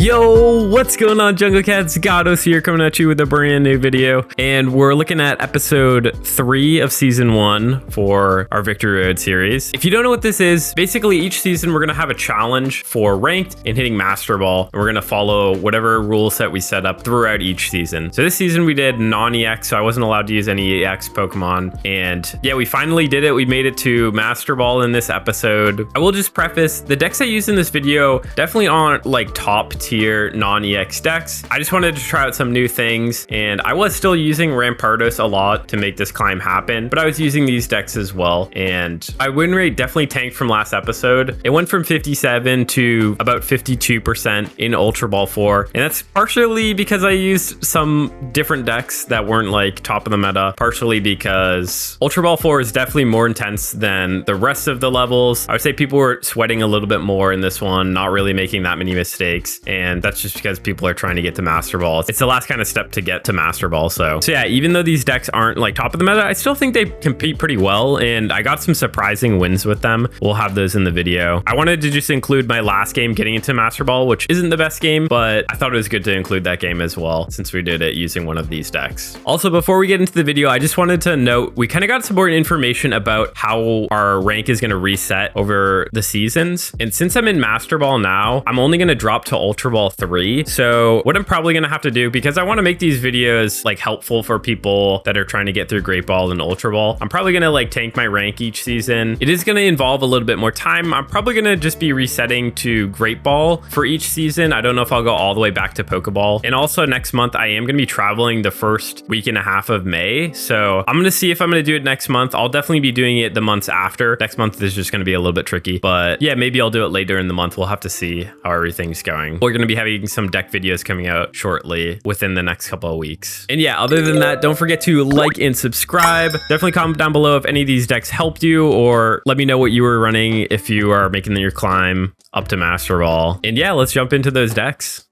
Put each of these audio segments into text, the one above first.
Yo, what's going on, Jungle Cats? Gatos here, coming at you with a brand new video, and we're looking at episode 3 of season 1 for our Victory Road series. If you don't know what this is, basically each season we're gonna have a challenge for ranked and hitting Master Ball, and we're gonna follow whatever rule set we set up throughout each season. So this season we did non-EX, so I wasn't allowed to use any EX Pokemon, and yeah, we finally did it. We made it to Master Ball in this episode. I will just preface, the decks I used in this video definitely aren't like top tier non-EX decks. I just wanted to try out some new things, and I was still using Rampardos a lot to make this climb happen, but I was using these decks as well, and my win rate definitely tanked from last episode. It went from 57 to about 52% in Ultra Ball 4, and that's partially because I used some different decks that weren't like top of the meta, partially because Ultra Ball 4 is definitely more intense than the rest of the levels. I would say people were sweating a little bit more in this one, not really making that many mistakes, and that's just because people are trying to get to Master Ball. It's the last kind of step to get to Master Ball. So yeah, even though these decks aren't like top of the meta, I still think they compete pretty well, and I got some surprising wins with them. We'll have those in the video. I wanted to just include my last game getting into Master Ball, which isn't the best game, but I thought it was good to include that game as well, since we did it using one of these decks. Also, before we get into the video, I just wanted to note, we kind of got some more information about how our rank is going to reset over the seasons. And since I'm in Master Ball now, I'm only going to drop to Ultra Ball 3. So what I'm probably going to have to do, because I want to make these videos like helpful for people that are trying to get through Great Ball and Ultra Ball, I'm probably going to like tank my rank each season. It is going to involve a little bit more time. I'm probably going to just be resetting to Great Ball for each season. I don't know if I'll go all the way back to Pokeball. And also next month, I am going to be traveling the first week and a half of May. So I'm going to see if I'm going to do it next month. I'll definitely be doing it the months after. Next month is just going to be a little bit tricky, but yeah, maybe I'll do it later in the month. We'll have to see how everything's going. We're going to be having some deck videos coming out shortly within the next couple of weeks. And yeah, other than that, don't forget to like and subscribe. Definitely comment down below if any of these decks helped you, or let me know what you were running if you are making your climb up to Master Ball. And yeah, let's jump into those decks.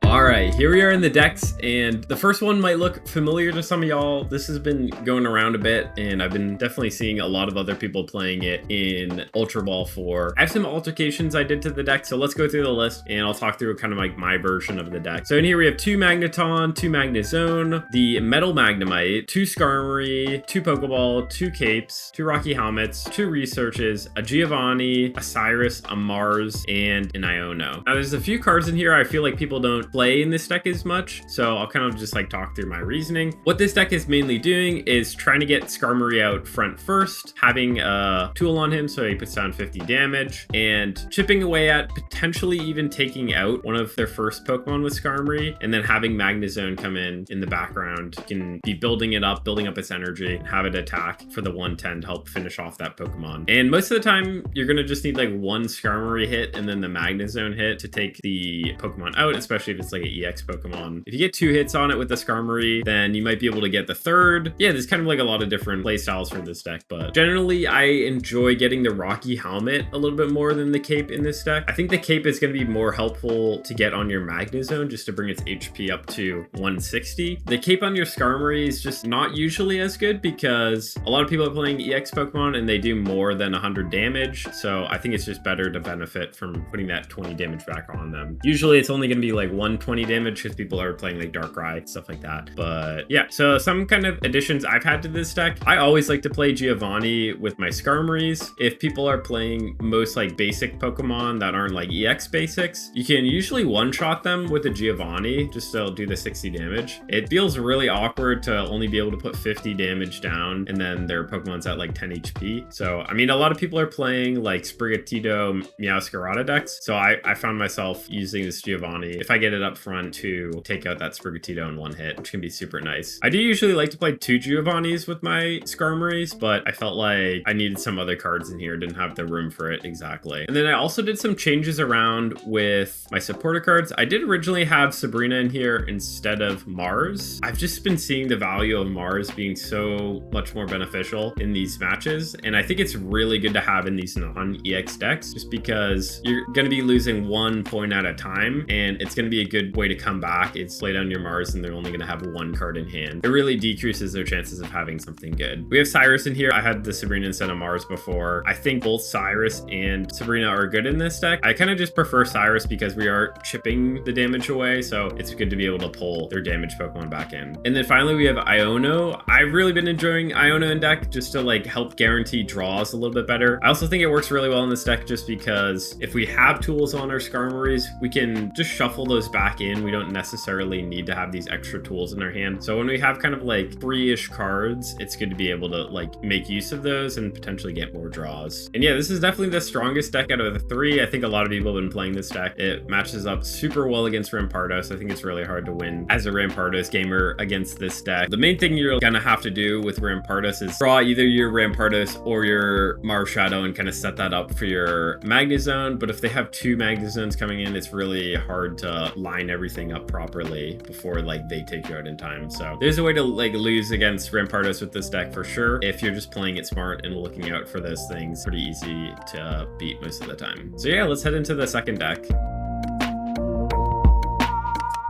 All right, here we are in the decks, and the first one might look familiar to some of y'all. This has been going around a bit, and I've been definitely seeing a lot of other people playing it in Ultra Ball 4. I have some altercations I did to the deck, so let's go through the list, and I'll talk through kind of like my version of the deck. So in here we have 2 Magneton, 2 Magnezone, the Metal Magnemite, 2 Skarmory, 2 Pokeball, 2 Capes, 2 Rocky Helmets, 2 Researches, a Giovanni, a Cyrus, a Mars, and an Iono. Now there's a few cards in here I feel like people don't play in this deck as much, so I'll kind of just like talk through my reasoning. What this deck is mainly doing is trying to get Skarmory out front first, having a tool on him so he puts down 50 damage, and chipping away at potentially even taking out one of their first Pokemon with Skarmory, and then having Magnezone come in the background. You can be building up its energy, and have it attack for the 110 to help finish off that Pokemon. And most of the time, you're gonna just need like one Skarmory hit and then the Magnezone hit to take the Pokemon out, especially if it's like an EX Pokemon. If you get 2 hits on it with the Skarmory, then you might be able to get the third. Yeah, there's kind of like a lot of different play styles for this deck, but generally I enjoy getting the Rocky Helmet a little bit more than the Cape in this deck. I think the Cape is going to be more helpful to get on your Magnezone just to bring its HP up to 160. The Cape on your Skarmory is just not usually as good because a lot of people are playing EX Pokemon and they do more than 100 damage, so I think it's just better to benefit from putting that 20 damage back on them. Usually it's only going to be like 120 damage because people are playing like Darkrai, stuff like that. But yeah, so some kind of additions I've had to this deck. I always like to play Giovanni with my Skarmories. If people are playing most like basic Pokemon that aren't like EX basics, you can usually one-shot them with a Giovanni just to do the 60 damage. It feels really awkward to only be able to put 50 damage down and then their Pokemon's at like 10 HP. So I mean, a lot of people are playing like Sprigatito, Meowscarada decks, so I found myself using this Giovanni if I get it up front to take out that Sprigatito in one hit, which can be super nice. I do usually like to play 2 Giovannis with my Skarmories, but I felt like I needed some other cards in here, didn't have the room for it exactly. And then I also did some changes around with my supporter cards. I did originally have Sabrina in here instead of Mars. I've just been seeing the value of Mars being so much more beneficial in these matches, and I think it's really good to have in these non-EX decks just because you're going to be losing 1 point at a time, and it's going to be a good way way to come back is play down your Mars and they're only going to have one card in hand. It really decreases their chances of having something good. We have Cyrus in here. I had the Sabrina instead of Mars before. I think both Cyrus and Sabrina are good in this deck. I kind of just prefer Cyrus because we are chipping the damage away, so it's good to be able to pull their damage Pokemon back in. And then finally we have Iono. I've really been enjoying Iono in deck just to like help guarantee draws a little bit better. I also think it works really well in this deck just because if we have tools on our Skarmorys, we can just shuffle those back in. We don't necessarily need to have these extra tools in our hand. So when we have kind of like free-ish cards, it's good to be able to like make use of those and potentially get more draws. And yeah, this is definitely the strongest deck out of the three. I think a lot of people have been playing this deck. It matches up super well against Rampardos. I think it's really hard to win as a Rampardos gamer against this deck. The main thing you're gonna have to do with Rampardos is draw either your Rampardos or your Marshadow and kind of set that up for your Magnezone. But if they have two Magnezones coming in, it's really hard to line everything up properly before like they take you out in time. So there's a way to like lose against Rampardos with this deck for sure. If you're just playing it smart and looking out for those things, pretty easy to beat most of the time. So yeah, let's head into the second deck.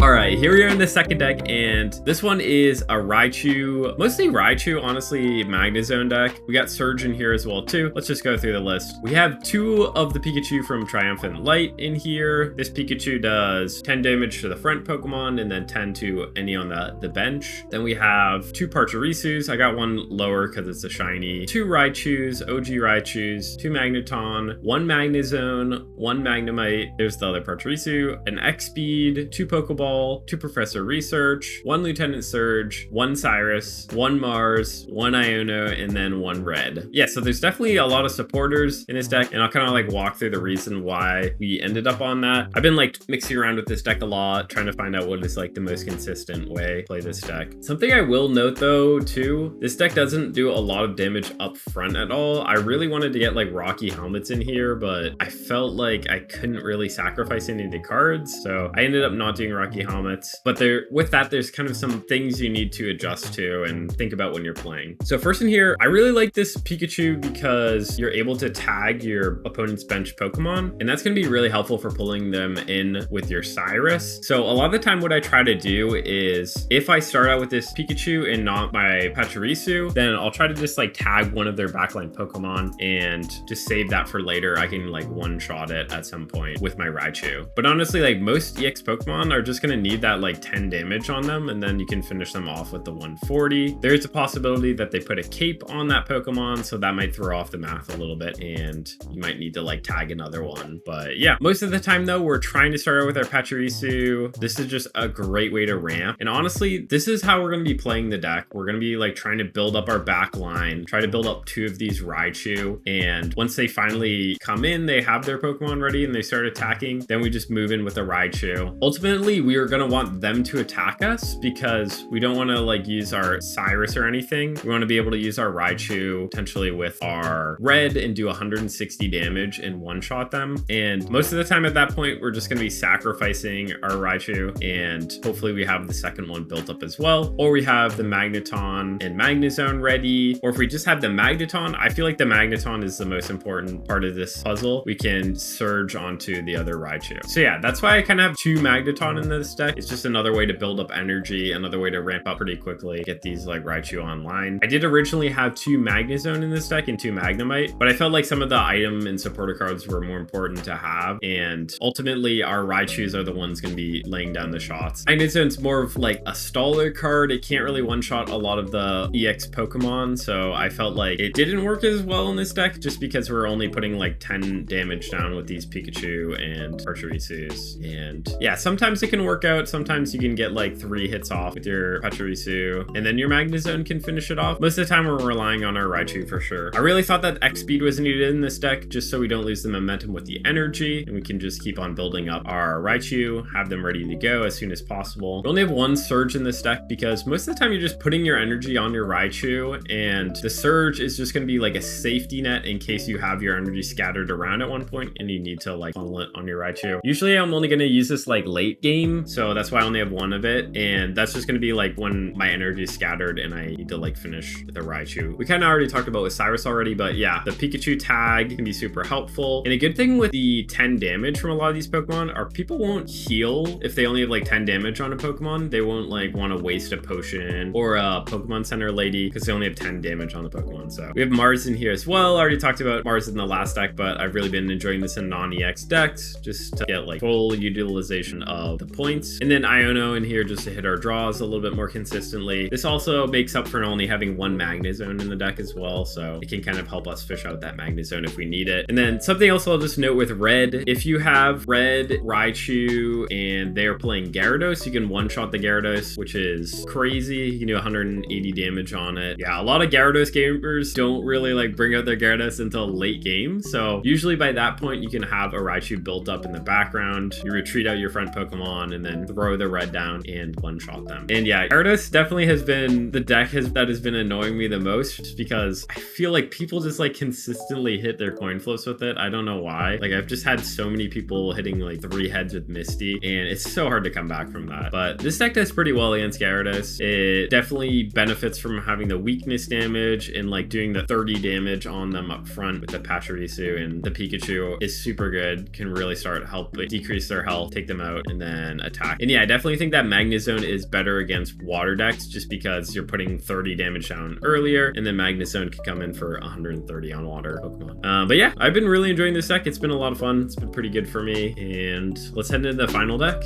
All right, here we are in the second deck, and this one is a Raichu, mostly Raichu, honestly, Magnezone deck. We got Surge in here as well, too. Let's just go through the list. We have two of the Pikachu from Triumphant Light in here. This Pikachu does 10 damage to the front Pokemon and then 10 to any on the bench. Then we have two Pachirisus. I got one lower because it's a shiny. Two Raichus, OG Raichus, two Magneton, one Magnezone, one Magnemite. There's the other Pachirisu, an X-Speed, two Pokeballs, two Professor Research, one Lieutenant Surge, one Cyrus, one Mars, one Iono, and then one Red. Yeah, so there's definitely a lot of supporters in this deck, and I'll kind of like walk through the reason why we ended up on that. I've been like mixing around with this deck a lot, trying to find out what is like the most consistent way to play this deck. Something I will note though too, this deck doesn't do a lot of damage up front at all. I really wanted to get like Rocky Helmets in here, but I felt like I couldn't really sacrifice any of the cards, so I ended up not doing Rocky Helmets. But there's kind of some things you need to adjust to and think about when you're playing. So first in here, I really like this Pikachu because you're able to tag your opponent's bench Pokemon, and that's going to be really helpful for pulling them in with your Cyrus. So a lot of the time what I try to do is if I start out with this Pikachu and not my Pachirisu, then I'll try to just like tag one of their backline Pokemon and just save that for later. I can like one-shot it at some point with my Raichu. But honestly, like most EX Pokemon are just going to need that like 10 damage on them, and then you can finish them off with the 140. There's a possibility that they put a cape on that Pokemon, so that might throw off the math a little bit, and you might need to like tag another one. But yeah, most of the time though, we're trying to start out with our Pachirisu. This is just a great way to ramp, and honestly, this is how we're going to be playing the deck. We're going to be like trying to build up our back line, try to build up two of these Raichu, and once they finally come in, they have their Pokemon ready and they start attacking, then we just move in with a Raichu. Ultimately, we are going to want them to attack us because we don't want to like use our Cyrus or anything. We want to be able to use our Raichu potentially with our Red and do 160 damage and one-shot them. And most of the time at that point, we're just going to be sacrificing our Raichu, and hopefully we have the second one built up as well. Or we have the Magneton and Magnezone ready. Or if we just have the Magneton, I feel like the Magneton is the most important part of this puzzle. We can surge onto the other Raichu. So yeah, that's why I kind of have two Magneton in this deck. It's just another way to build up energy, another way to ramp up pretty quickly, get these like Raichu online. I did originally have two Magnezone in this deck and two Magnemite, but I felt like some of the item and supporter cards were more important to have, and ultimately our Raichus are the ones going to be laying down the shots. Magnezone's more of like a staller card. It can't really one-shot a lot of the EX Pokemon, so I felt like it didn't work as well in this deck just because we're only putting like 10 damage down with these Pikachu and Pachirisus. And yeah, sometimes it can work out. Sometimes you can get like 3 hits off with your Pachirisu, and then your Magnezone can finish it off. Most of the time we're relying on our Raichu for sure. I really thought that X-Speed was needed in this deck just so we don't lose the momentum with the energy, and we can just keep on building up our Raichu, have them ready to go as soon as possible. We only have one Surge in this deck because most of the time you're just putting your energy on your Raichu, and the Surge is just going to be like a safety net in case you have your energy scattered around at one point and you need to like funnel it on your Raichu. Usually I'm only going to use this like late game so that's why I only have one of it, and that's just gonna be like when my energy is scattered and I need to like finish the Raichu. We kind of already talked about with Cyrus already, but yeah, the Pikachu tag can be super helpful. And a good thing with the 10 damage from a lot of these Pokemon are people won't heal if they only have like 10 damage on a Pokemon. They won't like want to waste a potion or a Pokemon Center lady because they only have 10 damage on the Pokemon. So we have Mars in here as well. I already talked about Mars in the last deck, but I've really been enjoying this in non-EX decks just to get like full utilization of the points. And then Iono in here just to hit our draws a little bit more consistently. This also makes up for only having one Magnezone in the deck as well, so it can kind of help us fish out that Magnezone if we need it. And then something else I'll just note with red, if you have red Raichu and they're playing Gyarados, you can one-shot the Gyarados, which is crazy. You can do 180 damage on it. Yeah, a lot of Gyarados gamers don't really like bring out their Gyarados until late game, so usually by that point you can have a Raichu built up in the background. You retreat out your front Pokemon and then throw the red down and one-shot them. And yeah, Gyarados definitely has been the deck that has been annoying me the most because I feel like people just like consistently hit their coin flips with it. I don't know why. Like I've just had so many people hitting like 3 heads with Misty, and it's so hard to come back from that. But this deck does pretty well against Gyarados. It definitely benefits from having the weakness damage and like doing the 30 damage on them up front with the Pachirisu, and the Pikachu is super good. Can really start help decrease their health, take them out, and then attack. And yeah, I definitely think that Magnezone is better against water decks just because you're putting 30 damage down earlier, and then Magnezone can come in for 130 on water Pokemon. But yeah, I've been really enjoying this deck. It's been a lot of fun. It's been pretty good for me. And let's head into the final deck.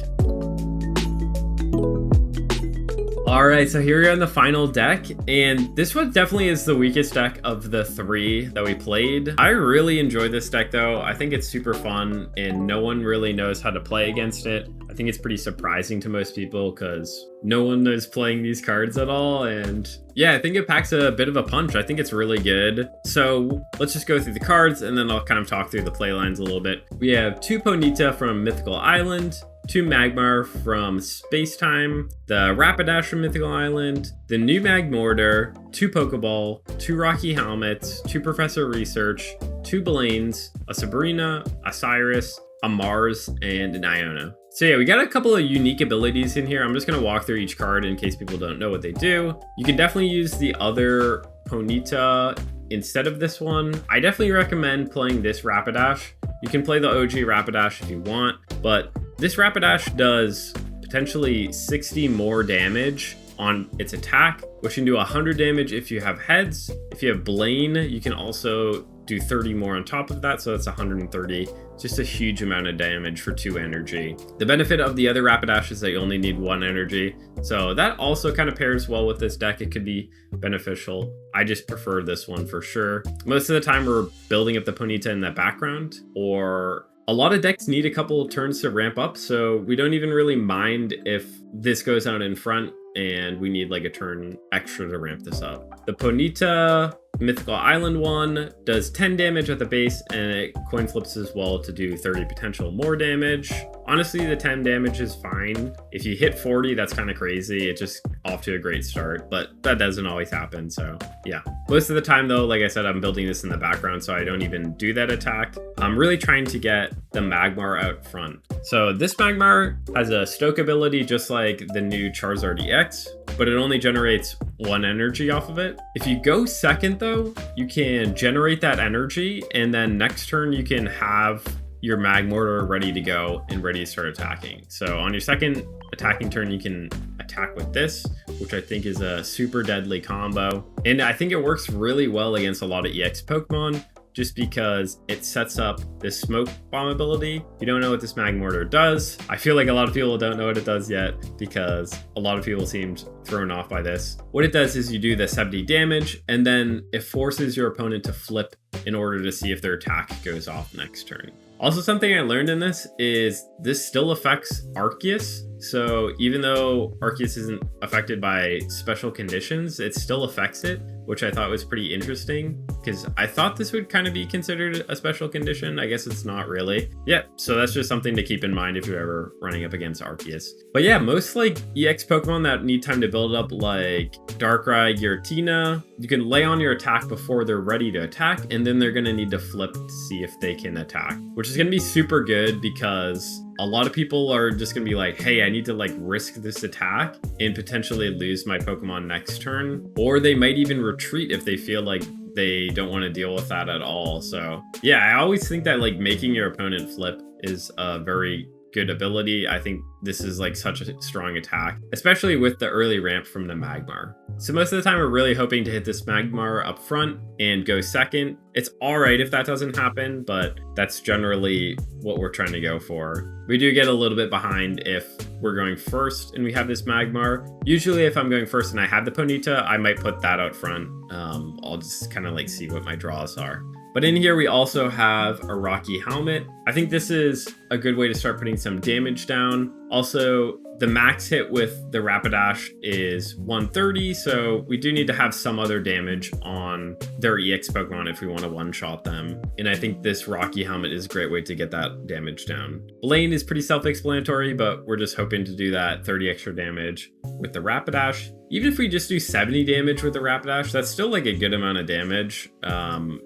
All right, so here we are in the final deck, and this one definitely is the weakest deck of the 3 that we played. I really enjoy this deck though. I think it's super fun and no one really knows how to play against it. I think it's pretty surprising to most people because no one is playing these cards at all, and yeah, I think it packs a bit of a punch. I think it's really good. So let's just go through the cards and then I'll kind of talk through the play lines a little bit. We have 2 Ponyta from Mythical Island, 2 Magmar from Space Time, the Rapidash from Mythical Island, the new Magmortar, 2 Pokeball, 2 Rocky Helmets, 2 Professor Research, 2 Blaine's, a Sabrina, a Cyrus, a Mars, and an Iono. So yeah, we got a couple of unique abilities in here. I'm just going to walk through each card in case people don't know what they do. You can definitely use the other Ponyta instead of this one. I definitely recommend playing this Rapidash. You can play the OG Rapidash if you want, but this Rapidash does potentially 60 more damage on its attack, which can do 100 damage if you have heads. If you have Blaine, you can also do 30 more on top of that, so that's 130. Just a huge amount of damage for 2 energy. The benefit of the other Rapidash is that you only need 1 energy, so that also kind of pairs well with this deck. It could be beneficial. I just prefer this one for sure. Most of the time we're building up the Ponyta in the background, or a lot of decks need a couple turns to ramp up, so we don't even really mind if this goes out in front and we need like a turn extra to ramp this up. The Ponyta Mythical Island one does 10 damage at the base, and it coin flips as well to do 30 potential more damage. Honestly, the 10 damage is fine. If you hit 40, that's kind of crazy. It's just off to a great start, but that doesn't always happen, so yeah. Most of the time though, like I said, I'm building this in the background, so I don't even do that attack. I'm really trying to get the Magmar out front. So this Magmar has a Stoke ability just like the new Charizard EX, but it only generates 1 energy off of it. If you go second though, you can generate that energy, and then next turn you can have your Magmortar ready to go and ready to start attacking. So on your second attacking turn, you can attack with this, which I think is a super deadly combo. And I think it works really well against a lot of EX Pokemon, just because it sets up this smoke bomb ability. If you don't know what this Magmortar does, I feel like a lot of people don't know what it does yet because a lot of people seemed thrown off by this. What it does is you do the 70 damage, and then it forces your opponent to flip in order to see if their attack goes off next turn. Also, something I learned in this is this still affects Arceus. So even though Arceus isn't affected by special conditions, it still affects it, which I thought was pretty interesting. because I thought this would kind of be considered a special condition. I guess it's not really. Yeah, so that's just something to keep in mind if you're ever running up against Arceus. But yeah, most like EX Pokemon that need time to build up, like Darkrai, Giratina, you can lay on your attack before they're ready to attack, and then they're going to need to flip to see if they can attack, which is going to be super good because a lot of people are just going to be like, hey, I need to like risk this attack and potentially lose my Pokemon next turn. Or they might even retreat if they feel like they don't want to deal with that at all. So yeah, I always think that like making your opponent flip is a very good ability. I think this is like such a strong attack, especially with the early ramp from the Magmar. So most of the time we're really hoping to hit this Magmar up front and go second. It's all right if that doesn't happen, but that's generally what we're trying to go for. We do get a little bit behind if we're going first and we have this Magmar. Usually if I'm going first and I have the Ponyta, I might put that out front. I'll just kind of like see what my draws are. But in here, we also have a Rocky Helmet. I think this is a good way to start putting some damage down. Also, the max hit with the Rapidash is 130, so we do need to have some other damage on their EX Pokemon if we want to one-shot them. And I think this Rocky Helmet is a great way to get that damage down. Blaine is pretty self-explanatory, but we're just hoping to do that 30 extra damage with the Rapidash. Even if we just do 70 damage with the Rapidash, that's still like a good amount of damage.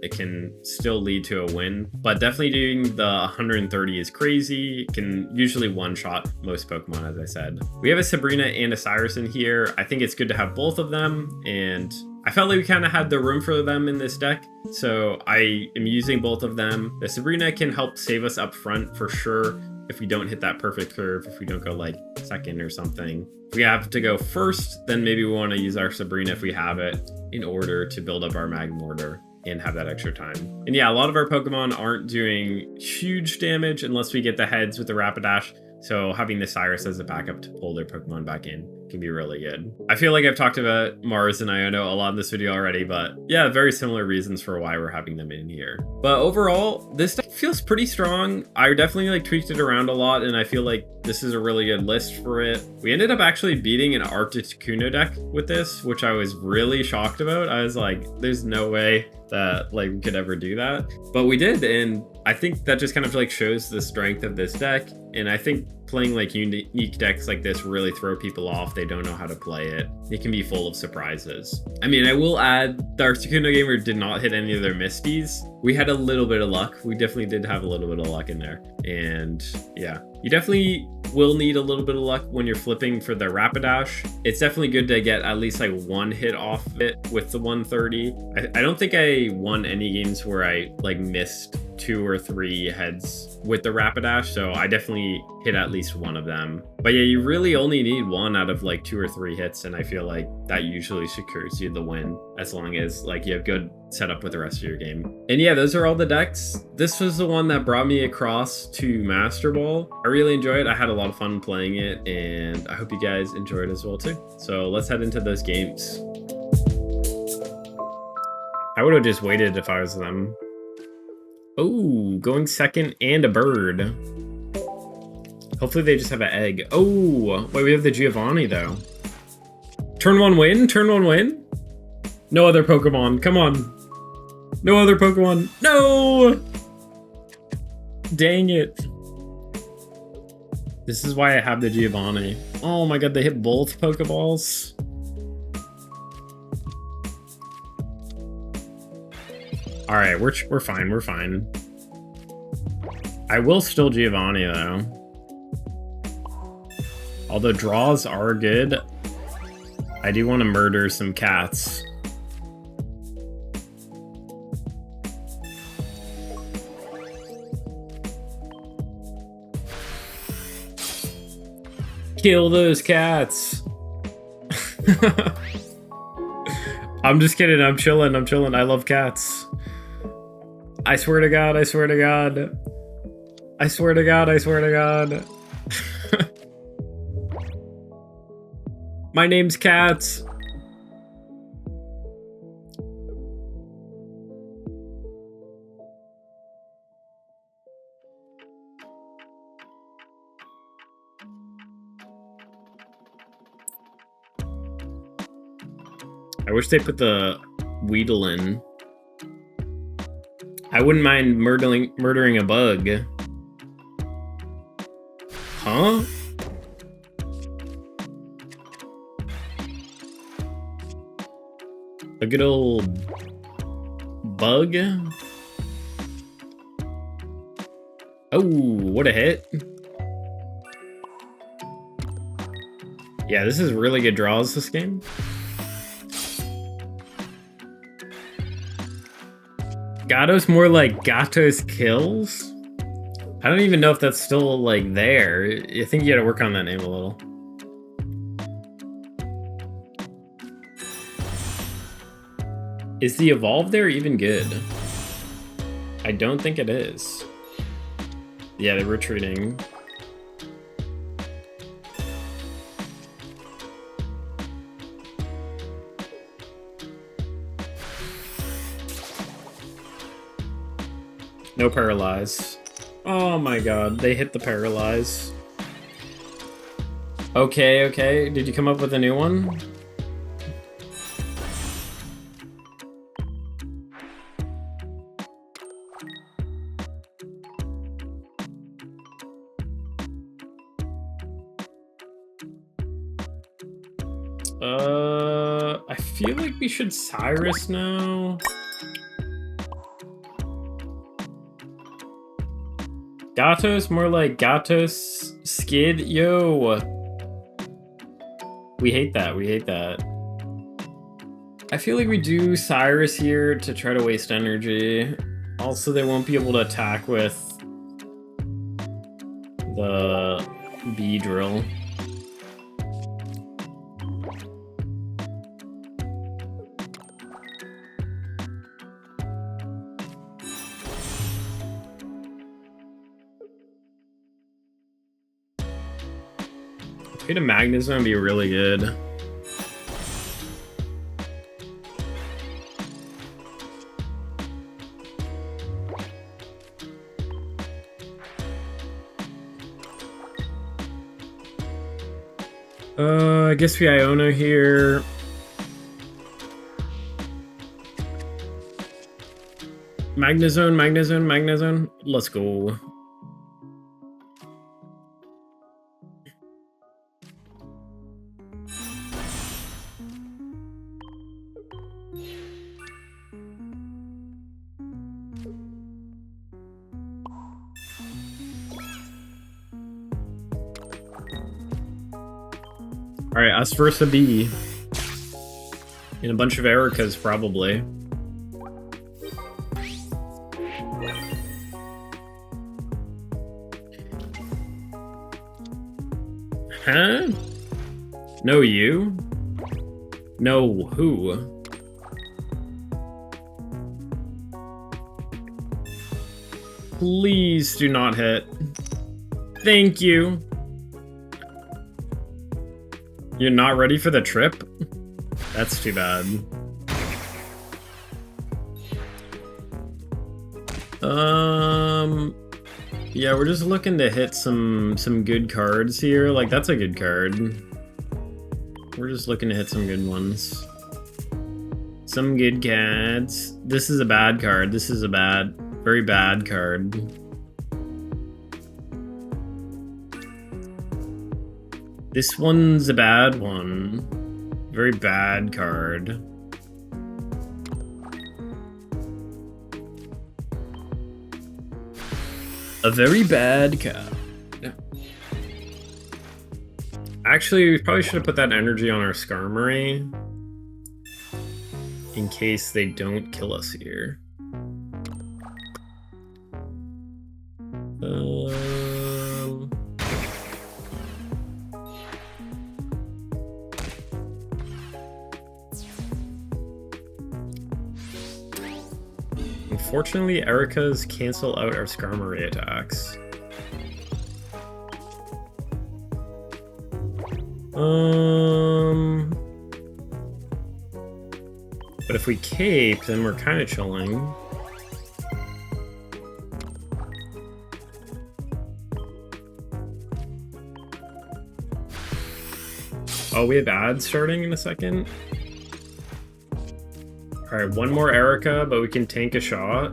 It can still lead to a win, but definitely doing the 130 is crazy. It can usually one-shot most Pokemon, as I said. We have a Sabrina and a Cyrus in here. I think it's good to have both of them, and I felt like we kind of had the room for them in this deck, so I am using both of them. The Sabrina can help save us up front for sure if we don't hit that perfect curve, if we don't go like second or something. If we have to go first, then maybe we want to use our Sabrina if we have it in order to build up our Magmortar and have that extra time. And yeah, a lot of our Pokemon aren't doing huge damage unless we get the heads with the Rapidash. So having the Cyrus as a backup to pull their Pokemon back in can be really good. I feel like I've talked about Mars and Iono a lot in this video already, but yeah, very similar reasons for why we're having them in here. But overall, this deck feels pretty strong. I definitely like tweaked it around a lot, and I feel like this is a really good list for it. We ended up actually beating an Articuno deck with this, which I was really shocked about. I was like, there's no way that like we could ever do that, but we did, and I think that just kind of like shows the strength of this deck. And I think playing like unique decks like this really throw people off. They don't know how to play it. It can be full of surprises. I mean, I will add the Articuno gamer did not hit any of their Misties. We had a little bit of luck. We definitely did have a little bit of luck in there. And yeah, you definitely will need a little bit of luck when you're flipping for the Rapidash. It's definitely good to get at least like one hit off of it with the 130. I don't think I won any games where I like missed 2 or 3 heads with the Rapidash, so I definitely hit at least one of them. But yeah, you really only need one out of like 2 or 3 hits, and I feel like that usually secures you the win as long as like you have good setup with the rest of your game. And yeah, those are all the decks. This was the one that brought me across to Master Ball. I really enjoyed it. I had a lot of fun playing it, and I hope you guys enjoyed as well too. So let's head into those games. I would have just waited if I was them. Oh, going second and a bird. Hopefully they just have an egg. Oh, wait, we have the Giovanni though. Turn 1 win? Turn 1 win? No other Pokemon, come on. No other Pokemon, no! Dang it. This is why I have the Giovanni. Oh my god, they hit both Pokeballs. All right, we're fine, we're fine. I will still Giovanni though. Although draws are good, I do want to murder some cats. Kill those cats. I'm just kidding, I'm chilling, I love cats. I swear to God, I swear to God. I swear to God, I swear to God. My name's Cats. I wish they put the Weedle in. I wouldn't mind murdering a bug. Huh? A good old bug? Oh, what a hit. Yeah, this is really good draws this game. Gatos more like Gatos kills? I don't even know if that's still like there. I think you gotta work on that name a little. Is the evolve there even good? I don't think it is. Yeah, they're retreating. No paralyze. Oh my god, they hit the paralyze. Okay, okay. Did you come up with a new one? I feel like we should Cyrus now. Gatos, more like Gatos Skid. Yo. We hate that, we hate that. I feel like we do Cyrus here to try to waste energy. Also, they won't be able to attack with the bee drill. Hit a Magnezone would be really good. I guess we Iono here. Magnezone, Magnezone, Magnezone. Let's go. Alright, us versus a bee. And a bunch of Ericas, probably. Huh? No, you? No, who? Please do not hit. Thank you. You're not ready for the trip? That's too bad. Yeah, we're just looking to hit some good cards here. Like, that's a good card. We're just looking to hit some good ones. Some good cards. This is a bad card. This is a very bad card. This one's a bad one. Very bad card. A very bad card. Actually, we probably should have put that energy on our Skarmory. In case they don't kill us here. Unfortunately, Erica's cancel out our Skarmory attacks. But if we cape, then we're kind of chilling. Oh, we have ads starting in a second. Alright, one more Erica, but we can tank a shot.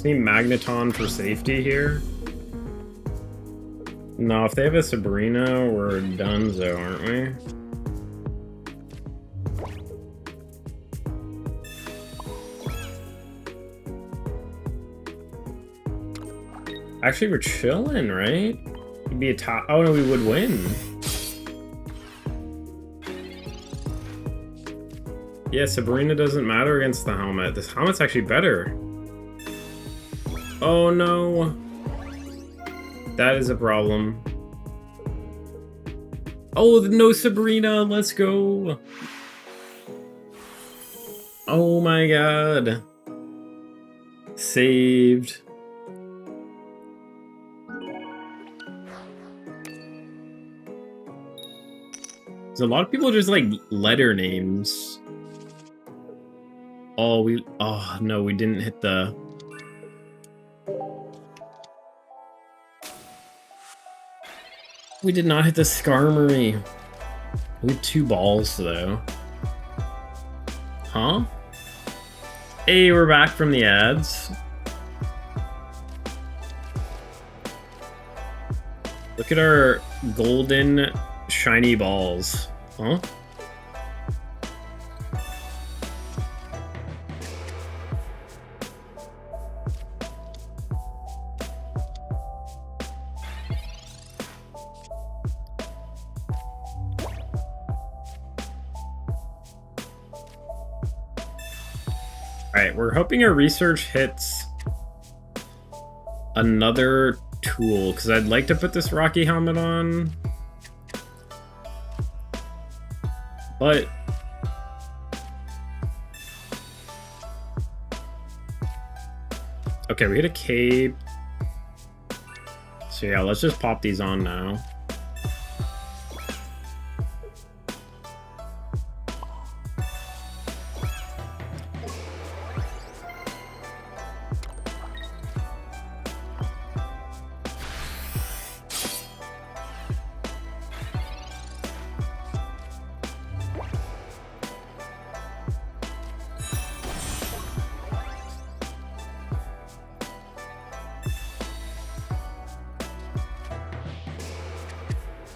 Just need Magneton for safety here. No, if they have a Sabrina, we're donezo, aren't we? Actually, we're chilling, right? It'd be a top. Oh no, we would win. Yeah, Sabrina doesn't matter against the helmet. This helmet's actually better. Oh no. That is a problem. Oh, no Sabrina, let's go. Oh my god. Saved. There's a lot of people just like letter names. Oh, oh no, we didn't hit the... We did not hit the Skarmory. We had 2 balls though. Huh? Hey, we're back from the ads. Look at our golden shiny balls. Huh? Alright, we're hoping our research hits another tool, because I'd like to put this Rocky helmet on. But okay, we hit a cape. So yeah, let's just pop these on now.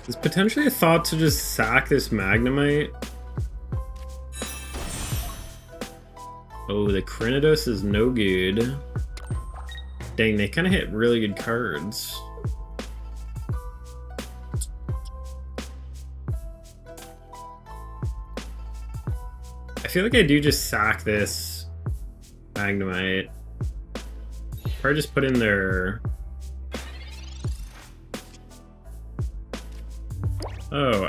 There's potentially a thought to just sack this Magnemite. Oh, the Crinidos is no good. Dang, they kind of hit really good cards. I feel like I do just sack this Magnemite. Probably just put in their... Oh,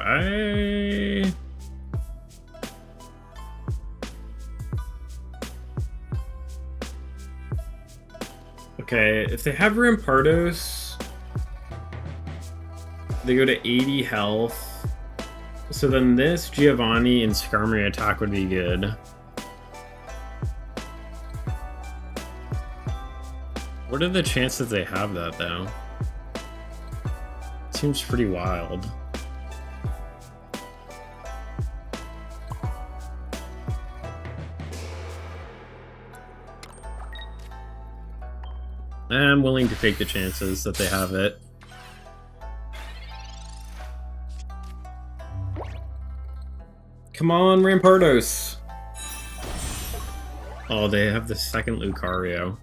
okay, if they have Rampardos, they go to 80 health. So then this Giovanni and Skarmory attack would be good. What are the chances they have that, though? Seems pretty wild. I'm willing to take the chances that they have it. Come on, Rampardos! Oh, they have the second Lucario.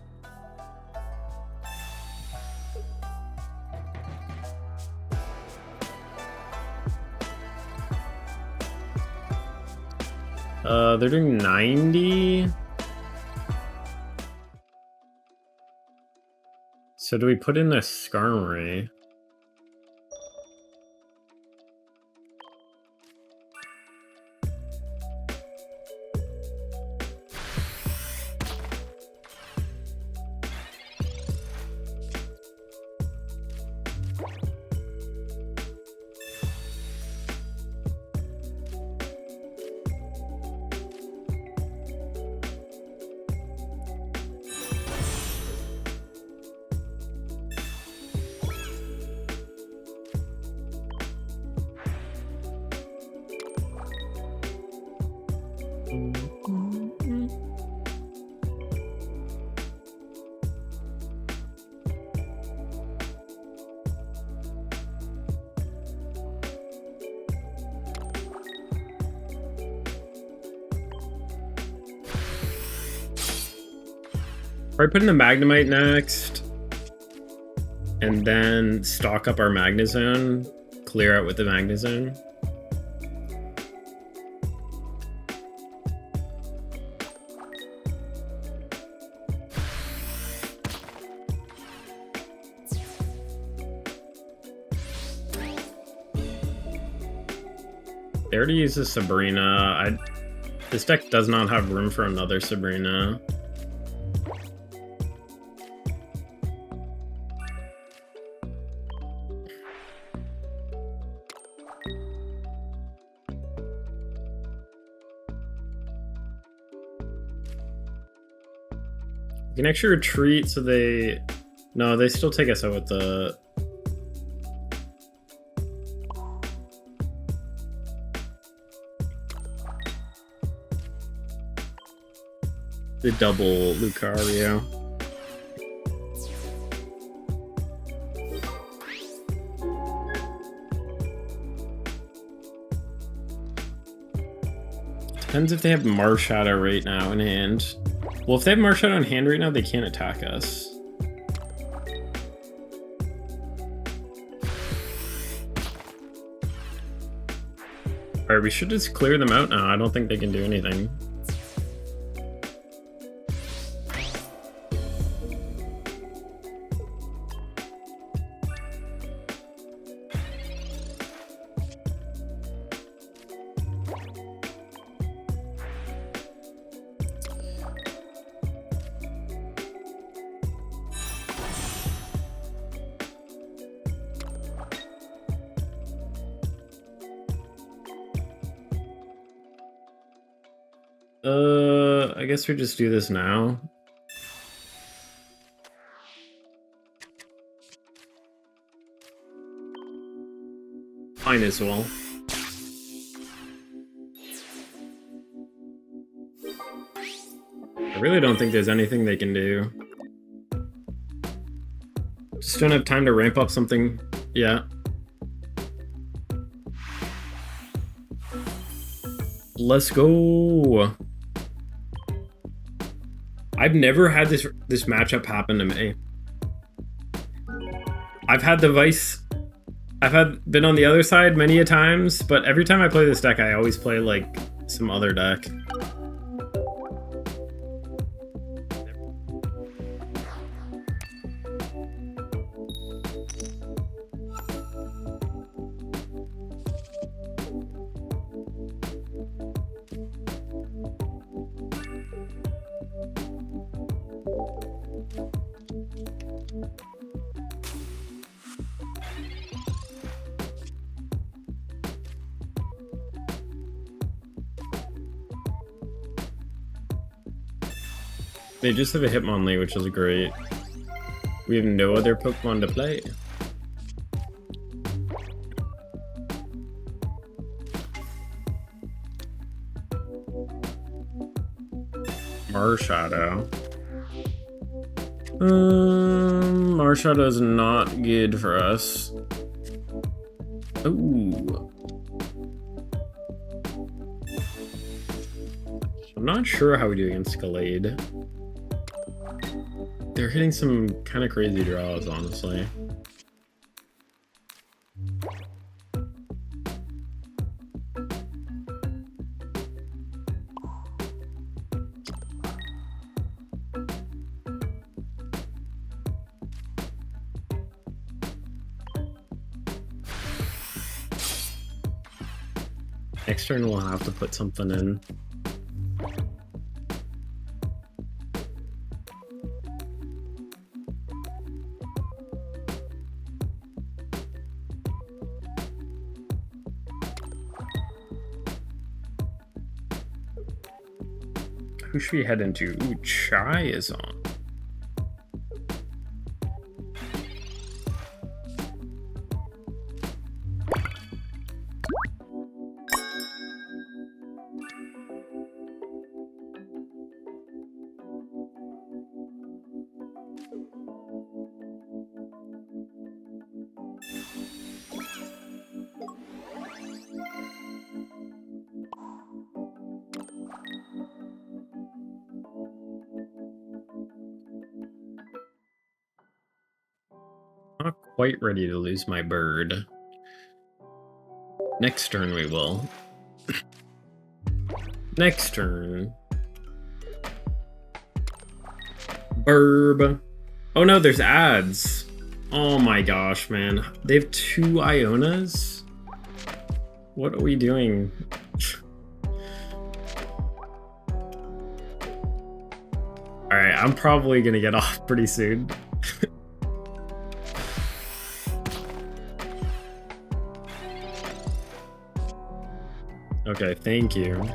They're doing 90. So do we put in the Skarmory? Probably put in the Magnemite next. And then stock up our Magnezone. Clear out with the Magnezone. They already used a Sabrina. This deck does not have room for another Sabrina. You can actually retreat, so they... No, they still take us out with the... The double Lucario. Depends if they have Marshadow right now in hand. Well, if they have Marshadow in hand right now, they can't attack us. Alright, we should just clear them out now. I don't think they can do anything. I guess we just do this now. Fine as well. I really don't think there's anything they can do. Just don't have time to ramp up something yet. Let's go. I've never had this matchup happen to me. I've had the Vice. I've been on the other side many a times, but every time I play this deck, I always play like some other deck. They just have a Hitmonlee, which is great. We have no other Pokemon to play. Marshadow. Marshadow is not good for us. Ooh. I'm not sure how we do against Gallade. They're hitting some kind of crazy draws, honestly. Next turn we'll have to put something in. Who should we head into? Ooh, Chai is on. Not quite ready to lose my bird. Next turn we will. Next turn. Burb. Oh no, there's ads. Oh my gosh, man. They have 2 Ionas? What are we doing? Alright, I'm probably gonna get off pretty soon. Okay, thank you.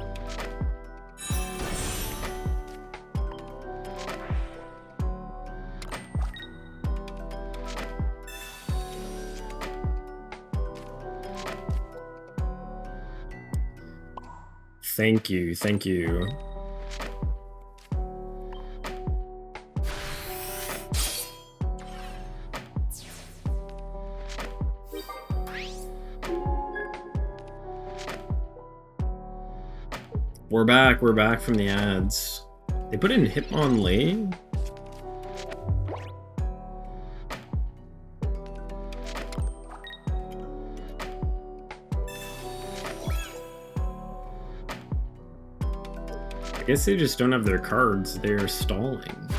Thank you, thank you. We're back from the ads. They put in Hitmonlee? I guess they just don't have their cards. They're stalling.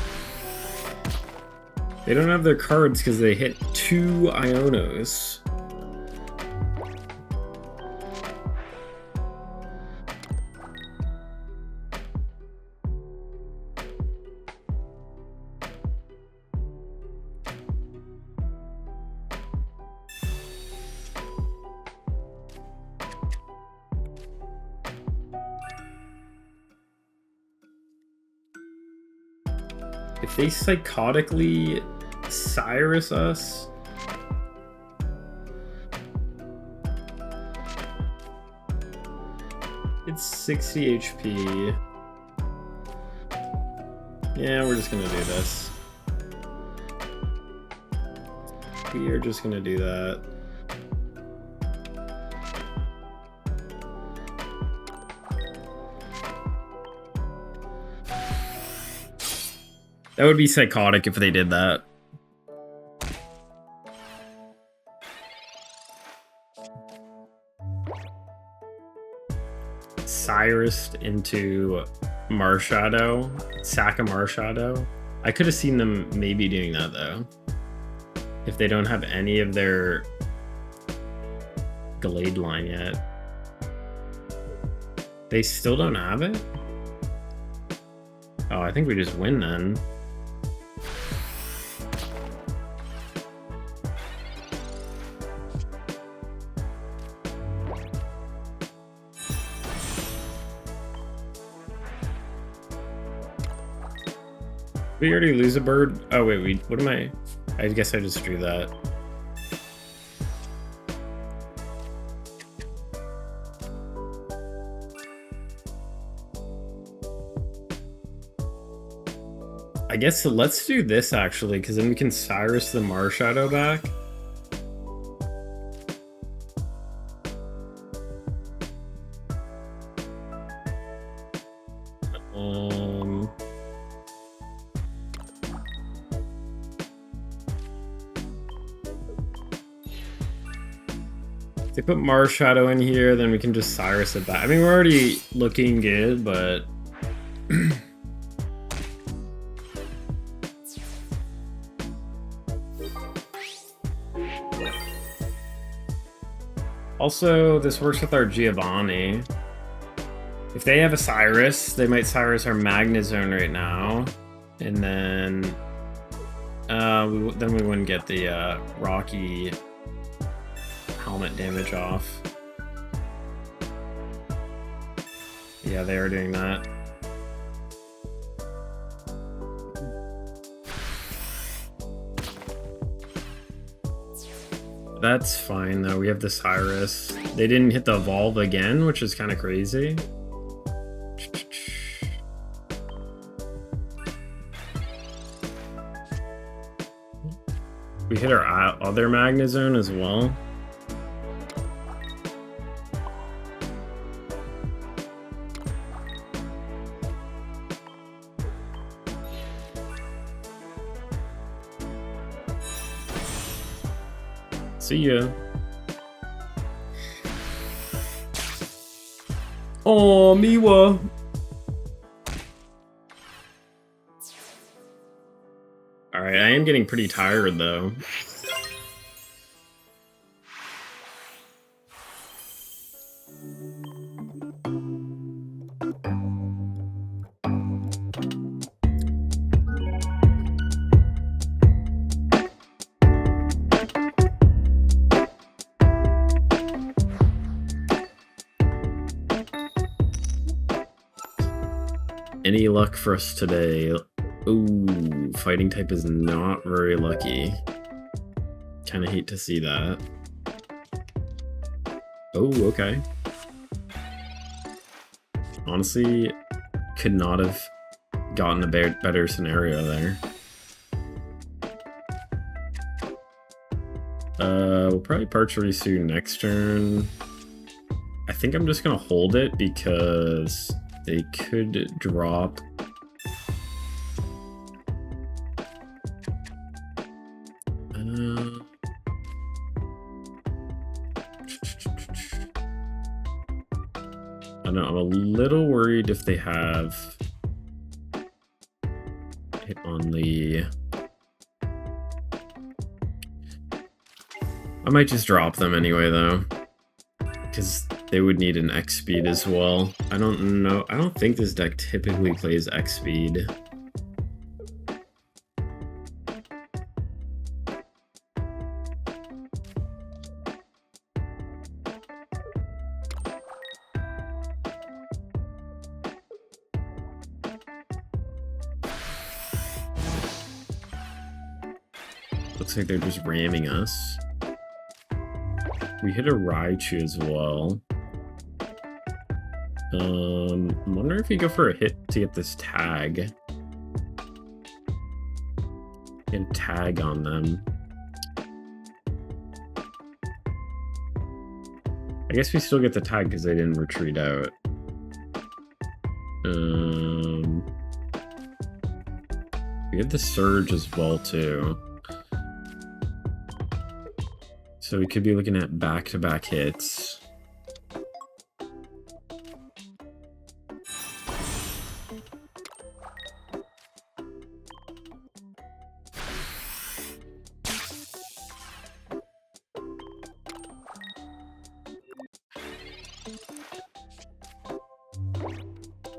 They don't have their cards because they hit 2 Ionos. If they psychotically Cyrus us... It's 60 HP. Yeah, we're just gonna do this. We are just gonna do that. That would be psychotic if they did that. Cyrus into Marshadow, sack a Marshadow. I could have seen them maybe doing that though. If they don't have any of their Glade line yet. They still don't have it? Oh, I think we just win then. We already lose a bird? Oh wait, what am I guess I just drew that. I guess let's do this actually, because then we can Cyrus the Marshadow back. If they put Marshadow in here, then we can just Cyrus it back. I mean, we're already looking good, but also, this works with our Giovanni. If they have a Cyrus, they might Cyrus our Magnezone right now. And then we wouldn't get the Rocky helmet damage off. Yeah, they are doing that. That's fine though, we have the Cyrus. They didn't hit the Evolve again, which is kind of crazy. We hit our other Magnezone as well. See ya. Oh, Miwa. Alright, I am getting pretty tired though. Any luck for us today? Ooh, fighting type is not very lucky. Kind of hate to see that. Oh, okay. Honestly, could not have gotten a better scenario there. We'll probably Pachirisu next turn. I think I'm just gonna hold it because they could drop. I don't know, I'm a little worried if they have hit on the... I might just drop them anyway though, because they would need an X speed as well. I don't know, I don't think this deck typically plays X speed. Looks like they're just ramming us. We hit a Raichu as well. I'm wondering if we go for a hit to get this tag. Get a tag on them. I guess we still get the tag because they didn't retreat out. We have the Surge as well too. So we could be looking at back-to-back hits.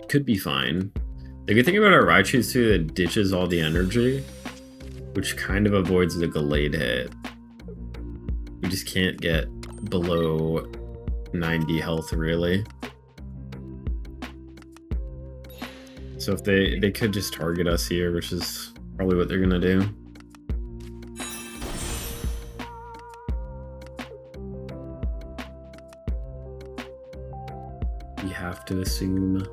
Could be fine. The good thing about our Raichu is too that it ditches all the energy, which kind of avoids the Gallade hit. We just can't get below 90 health, really. So if they could just target us here, which is probably what they're gonna do. We have to assume.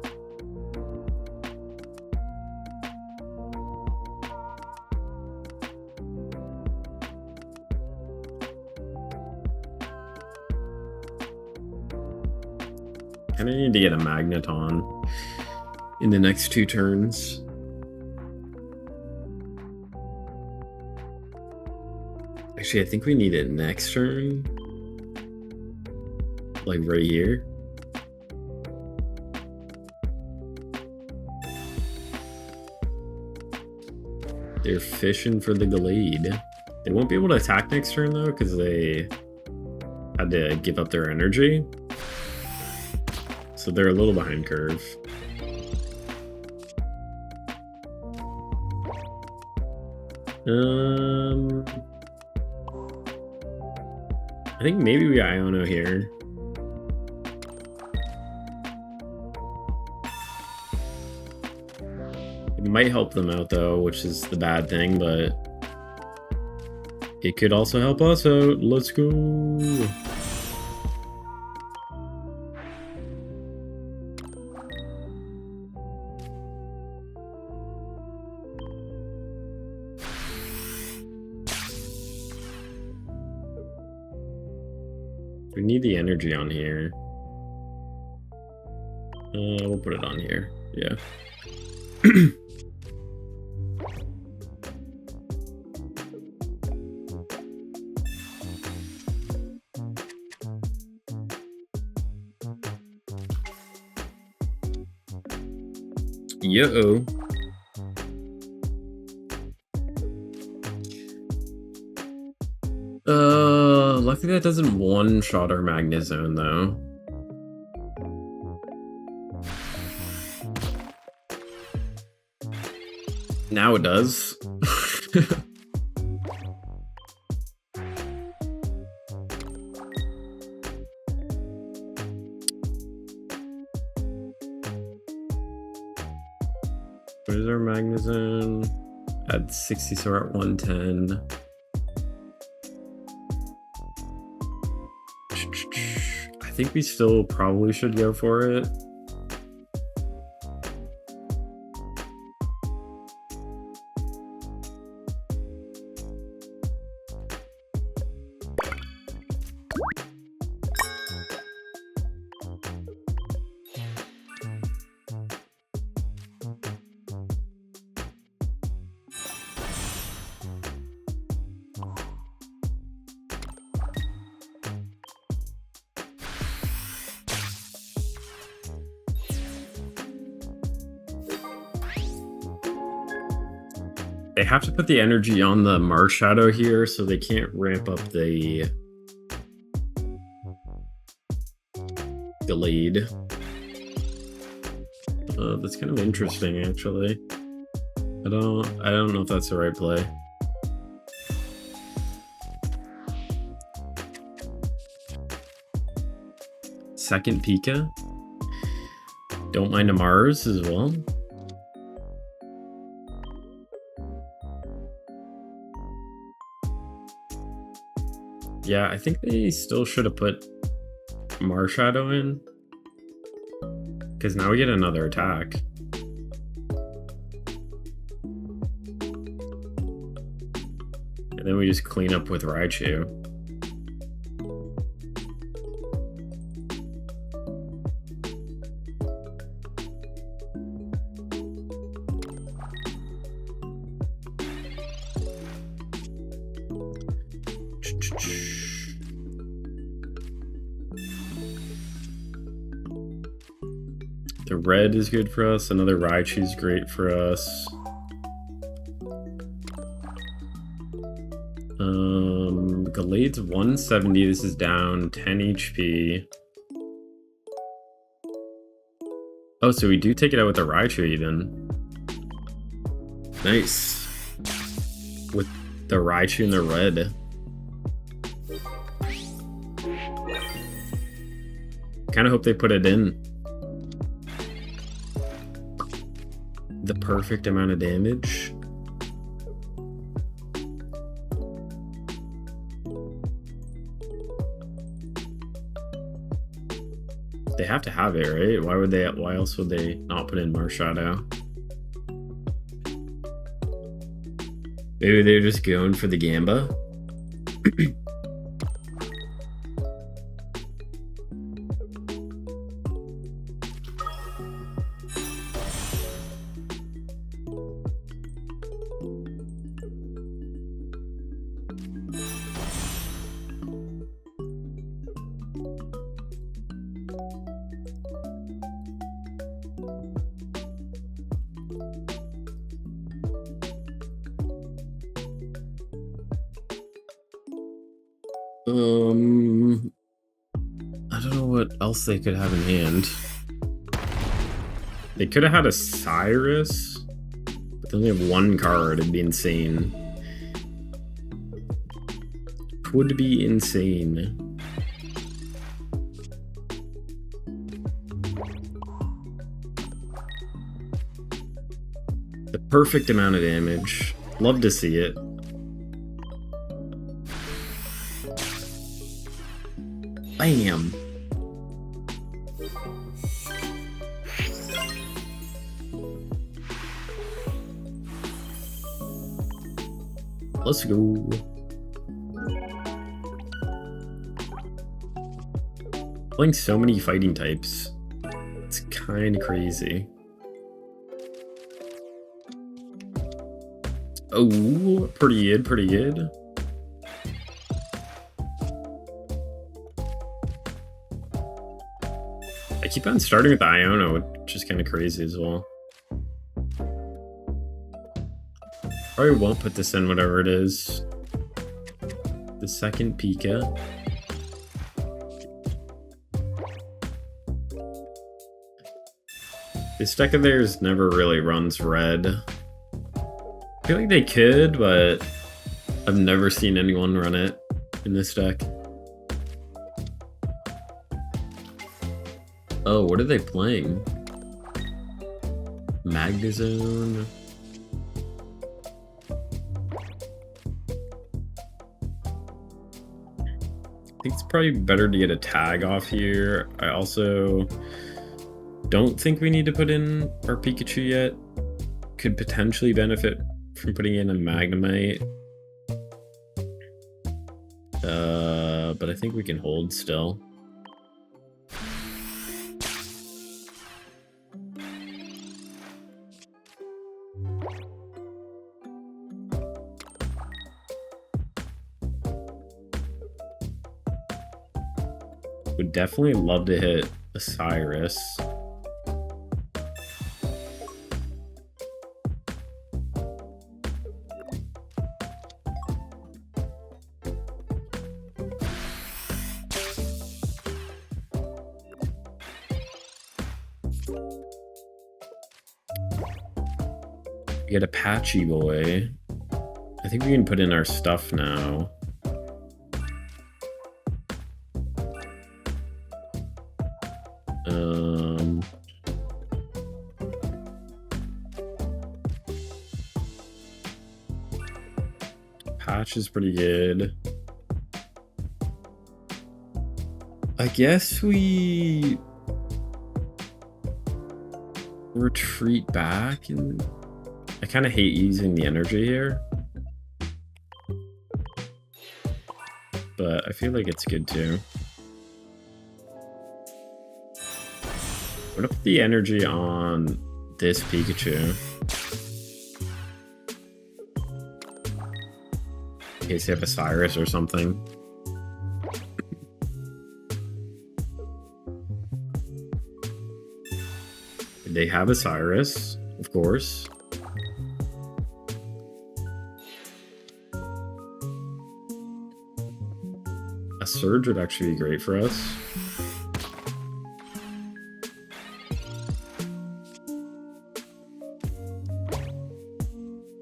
Kinda need to get a Magnezone in the next 2 turns. Actually, I think we need it next turn. Like right here. They're fishing for the Gallade. They won't be able to attack next turn though, because they had to give up their energy. So they're a little behind curve. I think maybe we Iono here. It might help them out though, which is the bad thing, but it could also help us out. Let's go. We need the energy on here. We'll put it on here. Yeah. Yo. Luckily that doesn't one-shot our Magnezone though. Now it does. What is our Magnezone? At 60, so we're at 110. I think we still probably should go for it. They have to put the energy on the Marshadow here, so they can't ramp up the Gallade. That's kind of interesting, actually. I don't know if that's the right play. Second Pika. Don't mind a Mars as well. Yeah, I think they still should have put Marshadow in. Because now we get another attack. And then we just clean up with Raichu. The red is good for us. Another Raichu is great for us. Gallade's 170. This is down 10 HP. Oh, so we do take it out with the Raichu even. Nice. With the Raichu and the red. Kind of hope they put it in. The perfect amount of damage. They have to have it, right? Why else would they not put in Marshadow? Maybe they're just going for the Gamba. I don't know what else they could have in hand. They could have had a Cyrus, but they only have one card. It'd be insane. Would be insane. The perfect amount of damage. Love to see it. Bam! Let's go. Playing so many fighting types. It's kind of crazy. Oh, pretty good, pretty good. I keep on starting with the Iono, which is kind of crazy as well. Probably won't put this in, whatever it is. The second Pika. This deck of theirs never really runs red. I feel like they could, but I've never seen anyone run it in this deck. Oh, what are they playing? Magnezone. I think it's probably better to get a tag off here. I also don't think we need to put in our Pikachu yet. Could potentially benefit from putting in a Magnemite. But I think we can hold still. Would definitely love to hit a Cyrus. We get a Patchy Boy. I think we can put in our stuff now. Patch is pretty good. I guess we retreat back, and I kind of hate using the energy here, but I feel like it's good too. I'm gonna put the energy on this Pikachu in case they have a Cyrus or something. They have a Cyrus, of course. A Surge would actually be great for us.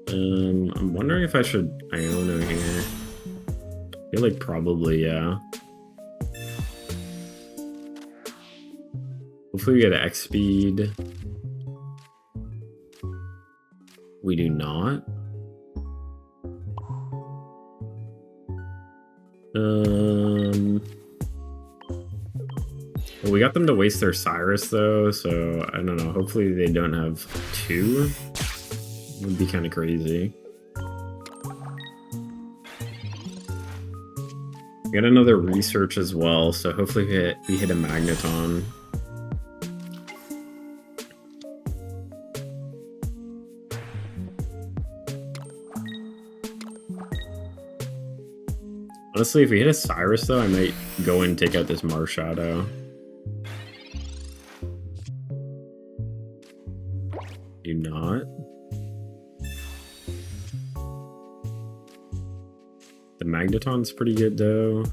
I'm wondering if I should Iono here. I feel like probably, yeah. Hopefully we get an X speed. We do not. Well, we got them to waste their Cyrus though, so I don't know. Hopefully they don't have two. It would be kind of crazy. We got another research as well, so hopefully we hit a Magneton. Honestly, if we hit a Cyrus though, I might go and take out this Marshadow. Do not. The Magneton's pretty good though.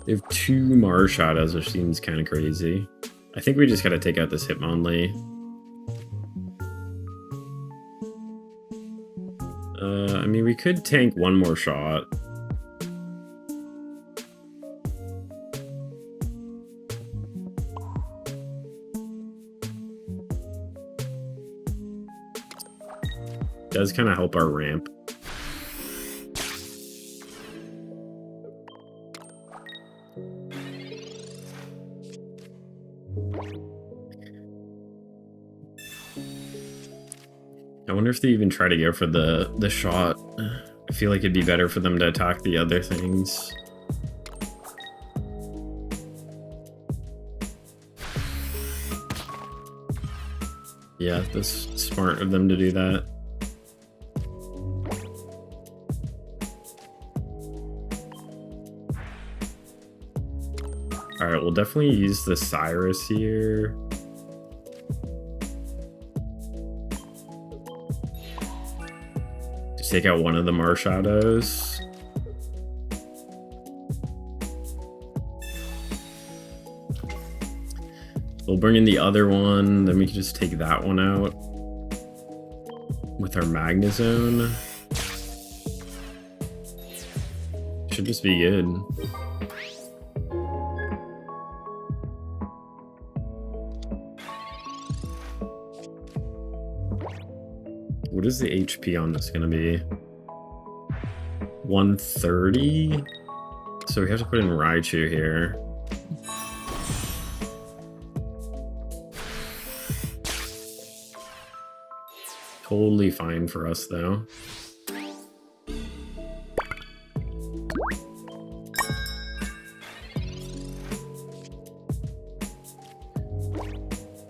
They have two Marshadows, which seems kind of crazy. I think we just gotta take out this Hitmonlee. I mean, we could tank one more shot. Does kind of help our ramp. I wonder if they even try to go for the shot. I feel like it'd be better for them to attack the other things. Yeah, that's smart of them to do that. Alright, we'll definitely use the Cyrus here. Just take out one of the Marshadows. We'll bring in the other one, then we can just take that one out with our Magnezone. Should just be good. What is the HP on this gonna be? 130? So we have to put in Raichu here. Totally fine for us though.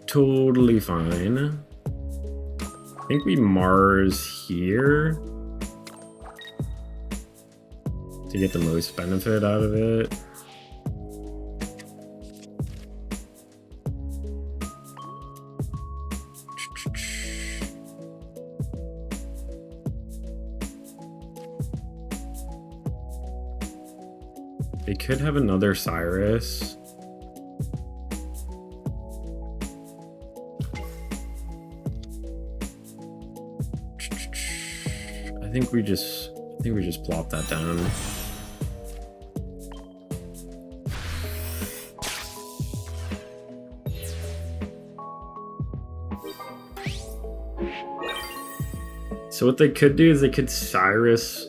Totally fine. I think we Mars here to get the most benefit out of it. They could have another Cyrus. I think we just plop that down. So what they could do is they could Cyrus.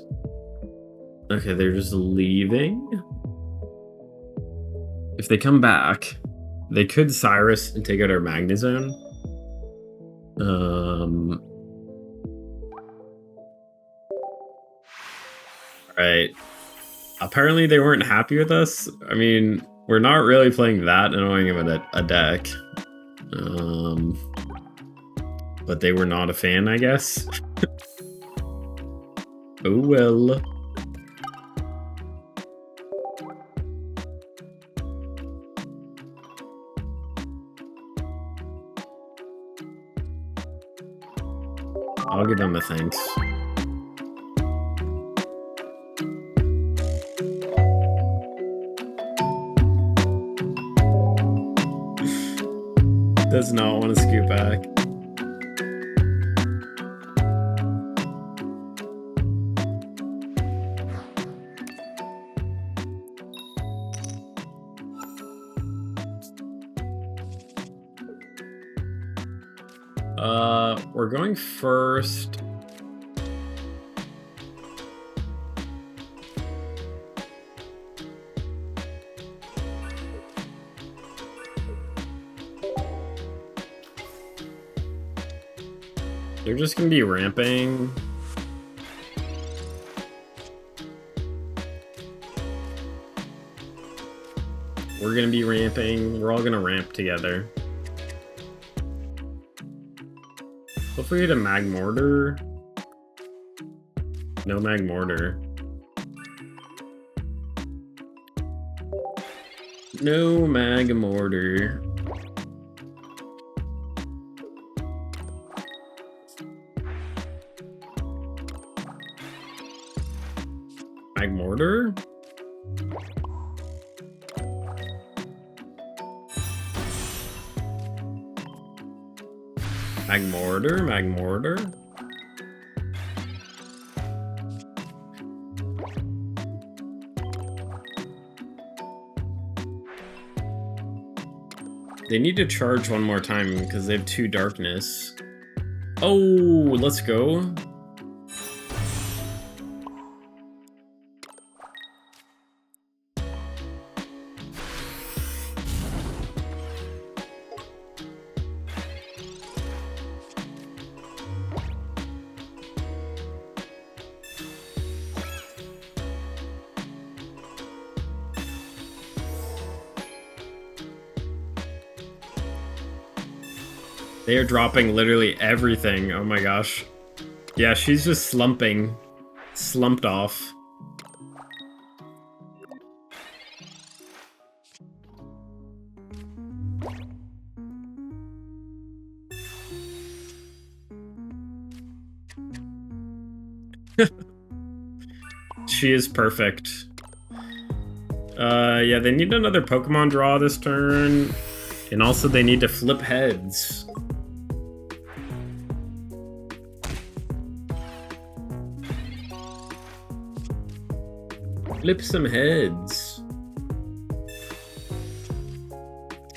Okay, they're just leaving. If they come back, they could Cyrus and take out our Magnezone. Right. Apparently they weren't happy with us. I mean, we're not really playing that annoying of a deck. But they were not a fan, I guess. Oh well. I'll give them a thanks. Does not want to scoot back. We're going first. They're just gonna be ramping. We're gonna be ramping. We're all gonna ramp together. Hopefully we get a Magmortar. No Magmortar. No Magmortar. Magmortar? Magmortar? They need to charge one more time because they have 2 darkness. Oh, let's go. They are dropping literally everything. Oh my gosh. Yeah, she's just slumping. Slumped off. She is perfect. Yeah, they need another Pokemon draw this turn. And also they need to flip heads. Flip some heads.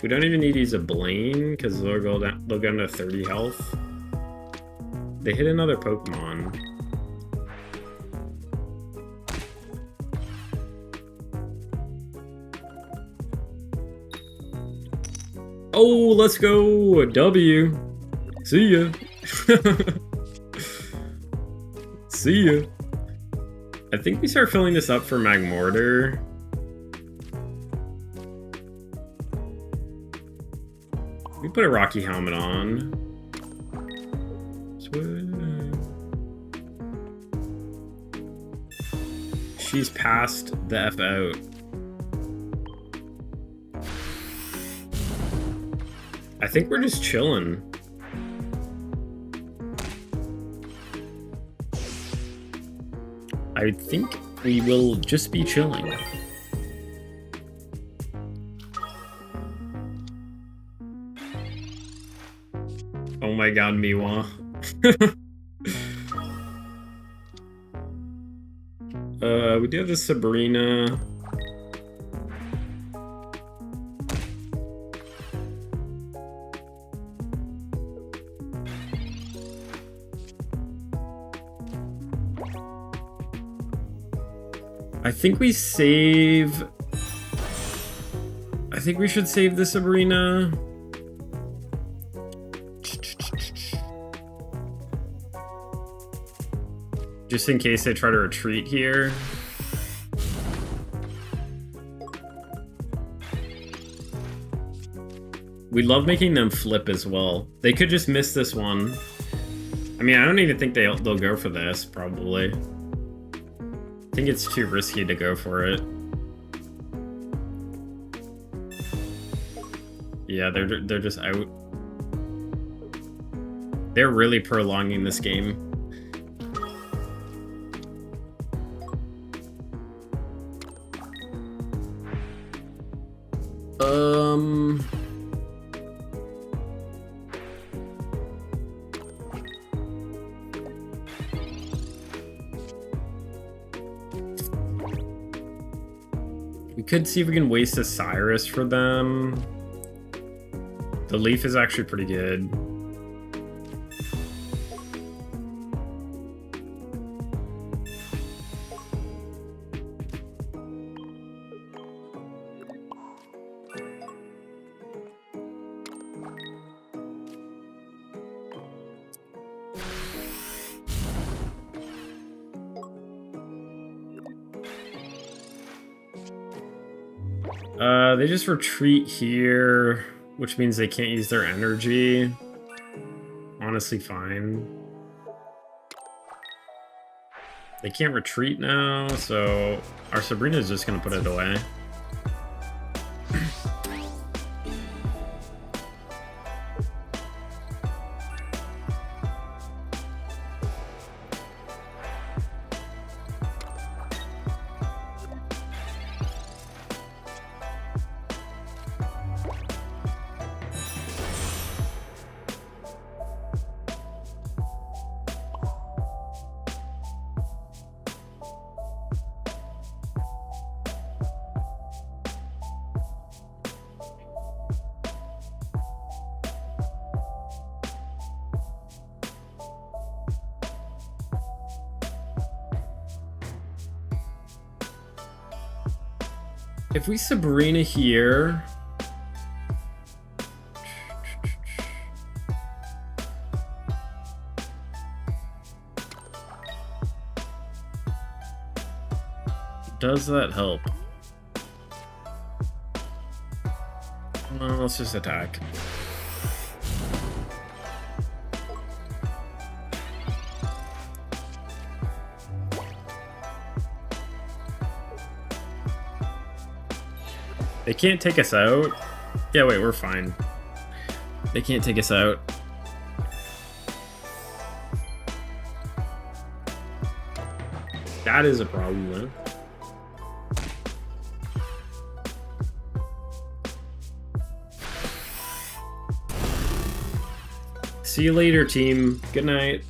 We don't even need to use a Blaine, because they'll go down to 30 health. They hit another Pokemon. Oh, let's go! W. See ya. See ya. I think we start filling this up for Magmortar. We put a Rocky helmet on. She's passed the F out. I think we're just chilling. I think we will just be chilling. Oh my god, Miwa. We do have the Sabrina. I think we save... I think we should save the Sabrina. Just in case they try to retreat here. We love making them flip as well. They could just miss this one. I mean, I don't even think they'll go for this, probably. I think it's too risky to go for it. Yeah, they're just out. They're really prolonging this game. We could see if we can waste a Cyrus for them. The Leaf is actually pretty good. They just retreat here, which means they can't use their energy. Honestly, fine. They can't retreat now, so our Sabrina is just gonna put it away. If we Sabrina here... Does that help? Well, let's just attack. They can't take us out. Yeah, wait, we're fine. They can't take us out. That is a problem, though. See you later, team. Good night.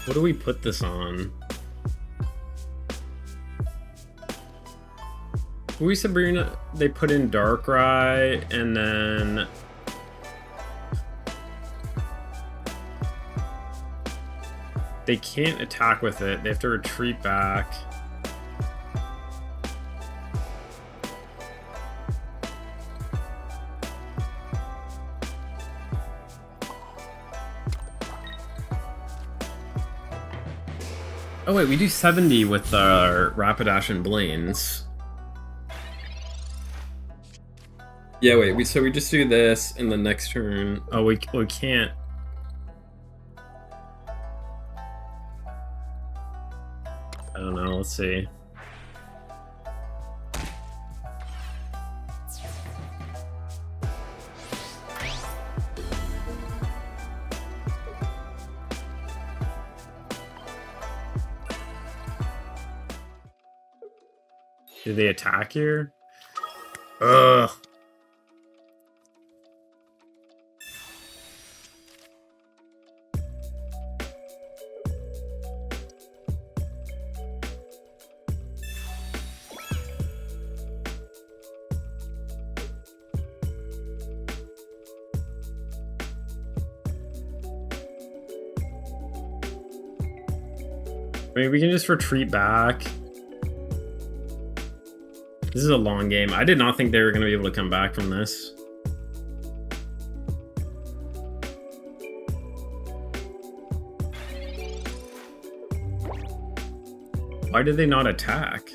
What do we put this on? We Sabrina, they put in Darkrai, and then they can't attack with it. They have to retreat back. Oh wait, we do 70 with our Rapidash and Blains. Yeah, wait, so we just do this in the next turn. Oh, we can't. I don't know, let's see. Did they attack here? Ugh. I mean, we can just retreat back. This is a long game. I did not think they were going to be able to come back from this. Why did they not attack?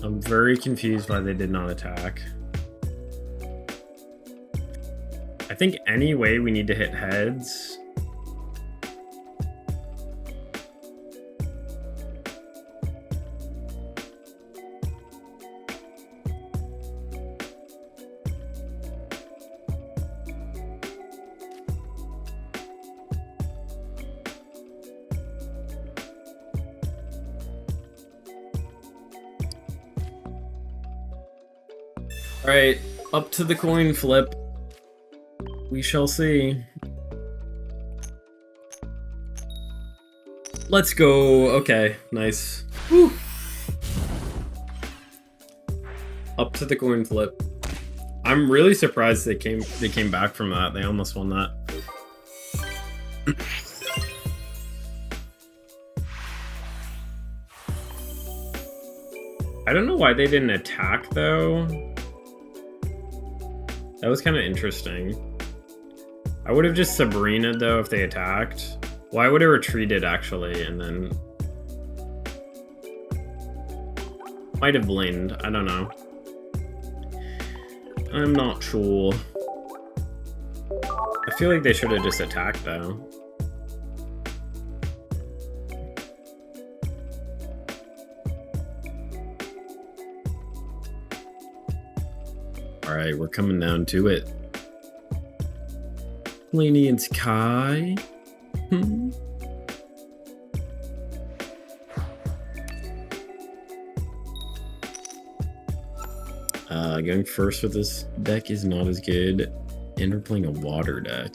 I'm very confused why they did not attack. I think anyway we need to hit heads. Alright, up to the coin flip. We shall see. Let's go. Okay, nice. Whew. Up to the coin flip. I'm really surprised they came back from that. They almost won that. I don't know why they didn't attack though. That was kind of interesting. I would have just Sabrina'd though if they attacked. Well, I would have retreated actually, and then might have blamed. I don't know. I'm not sure. I feel like they should have just attacked though. Alright, we're coming down to it. Laney and Sky. Going first with this deck is not as good. And we're playing a water deck.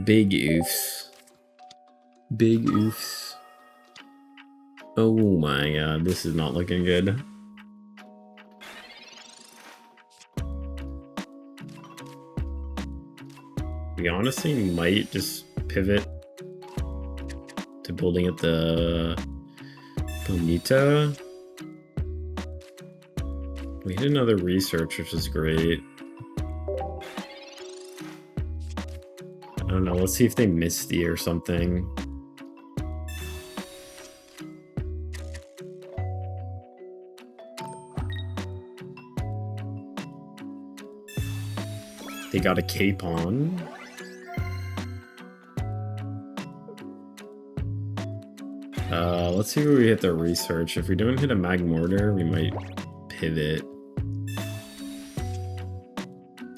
Big oofs. Big oofs. Oh my god, this is not looking good. We honestly might just pivot to building at the Bonita. We hit another research, which is great. I don't know, let's see if they Misty or something. They got a Capon. Let's see where we hit the research. If we don't hit a Magmortar, we might pivot.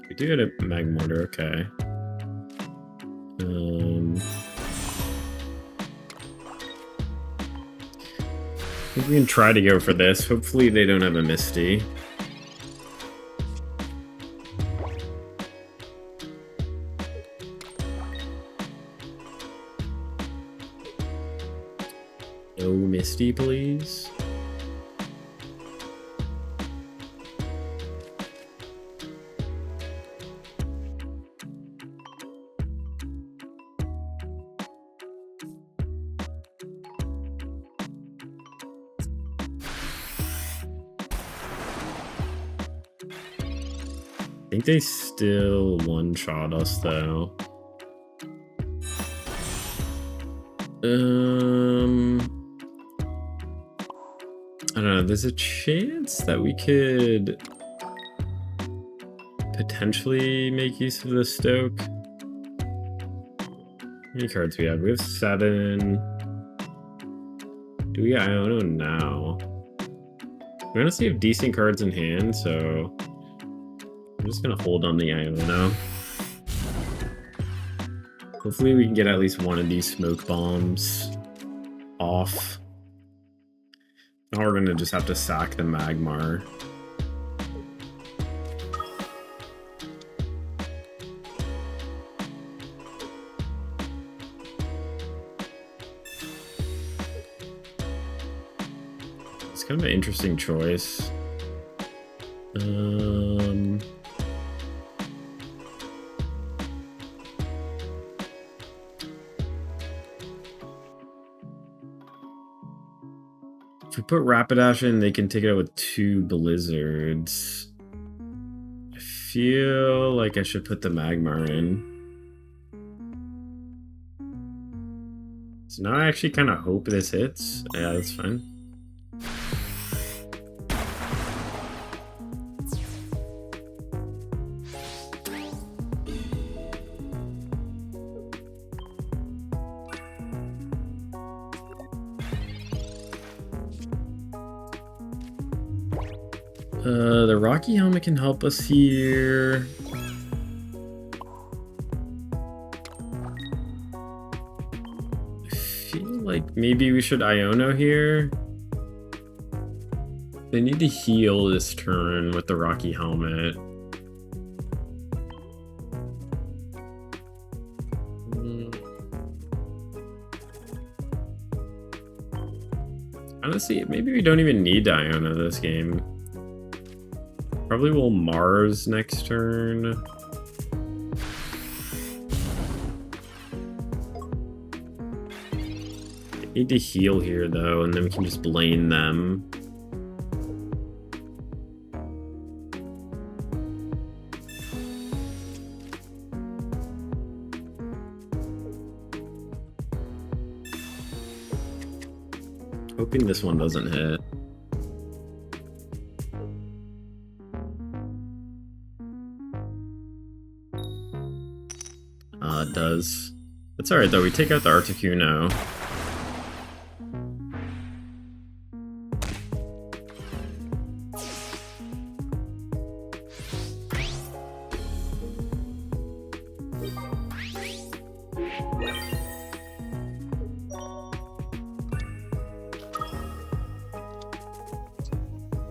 We do hit a Magmortar, okay. I think we can try to go for this. Hopefully they don't have a Misty. No Misty, please. I think they still one-shot us, though. I don't know, there's a chance that we could potentially make use of the Stoke. How many cards we have? We have 7. Do we Iono now? We honestly have decent cards in hand, so I'm just gonna hold on the Iono. Hopefully we can get at least one of these smoke bombs off. Now we're gonna just have to sack the Magmar. It's kind of an interesting choice. If we put Rapidash in, they can take it out with 2 Blizzards. I feel like I should put the Magmar in. So now I actually kind of hope this hits. Yeah, that's fine. The Rocky Helmet can help us here. I feel like maybe we should Iono here. They need to heal this turn with the Rocky Helmet. Honestly, maybe we don't even need to Iono this game. Probably will Mars next turn. I need to heal here though, and then we can just blame them. Hoping this one doesn't hit. It does. That's alright though, we take out the Articuno.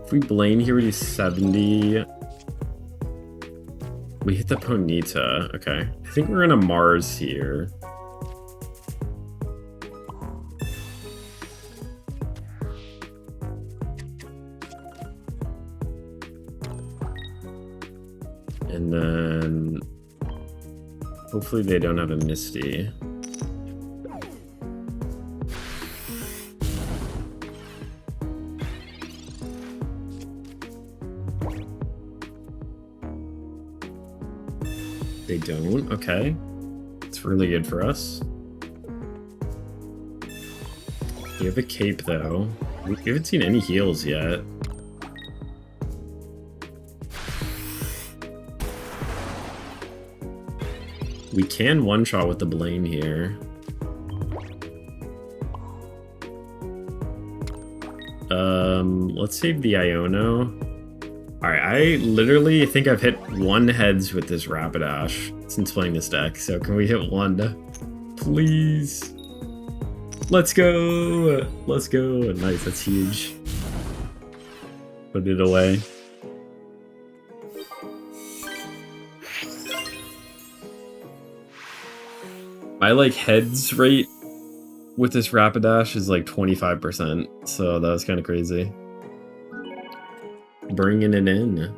If we Blaine here, we do 70. We hit the Ponyta. Okay. I think we're gonna Mars here. And then hopefully they don't have a Misty. They don't? Okay. It's really good for us. You have a cape, though. We haven't seen any heals yet. We can one-shot with the Blame here. Let's save the Iono. Alright, I literally think I've hit 1 heads with this Rapidash since playing this deck, so can we hit 1? Please? Let's go! Let's go! Nice, that's huge. Put it away. My like heads rate with this Rapidash is like 25%, so that was kind of crazy. Bringing it in.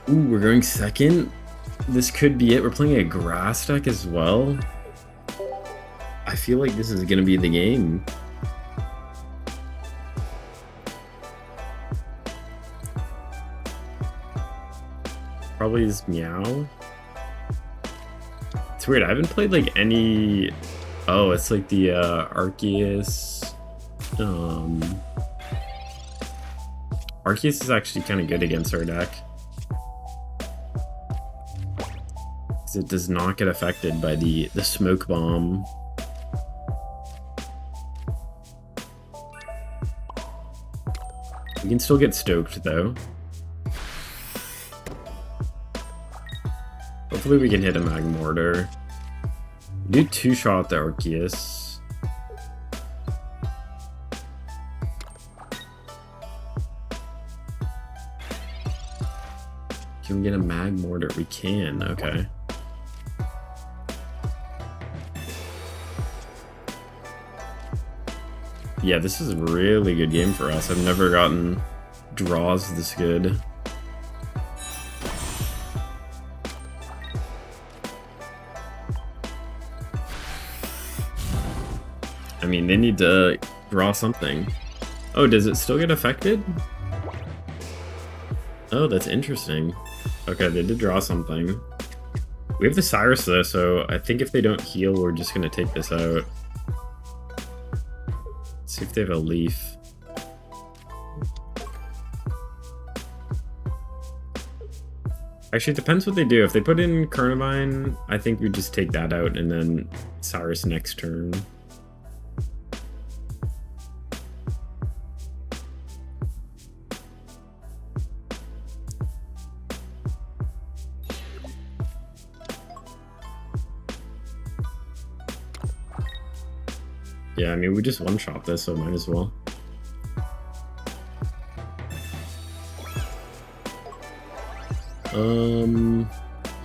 Ooh, we're going second. This could be it. We're playing a grass deck as well. I feel like this is gonna be the game. Probably is Meow. It's weird, I haven't played like any... Oh, it's like the Arceus. Arceus is actually kind of good against our deck. Because it does not get affected by the Smoke Bomb. We can still get stoked though. Hopefully we can hit a Magmortar. Do 2-shot the Arceus. Can we get a Magmortar? We can, okay. Yeah, this is a really good game for us. I've never gotten draws this good. I mean, they need to draw something. Oh, does it still get affected? Oh, that's interesting. Okay, they did draw something. We have the Cyrus though, so I think if they don't heal, we're just gonna take this out. Let's see if they have a leaf. Actually, it depends what they do. If they put in Carnivine, I think we just take that out and then Cyrus next turn. Yeah, I mean, we just one-shot this, so might as well.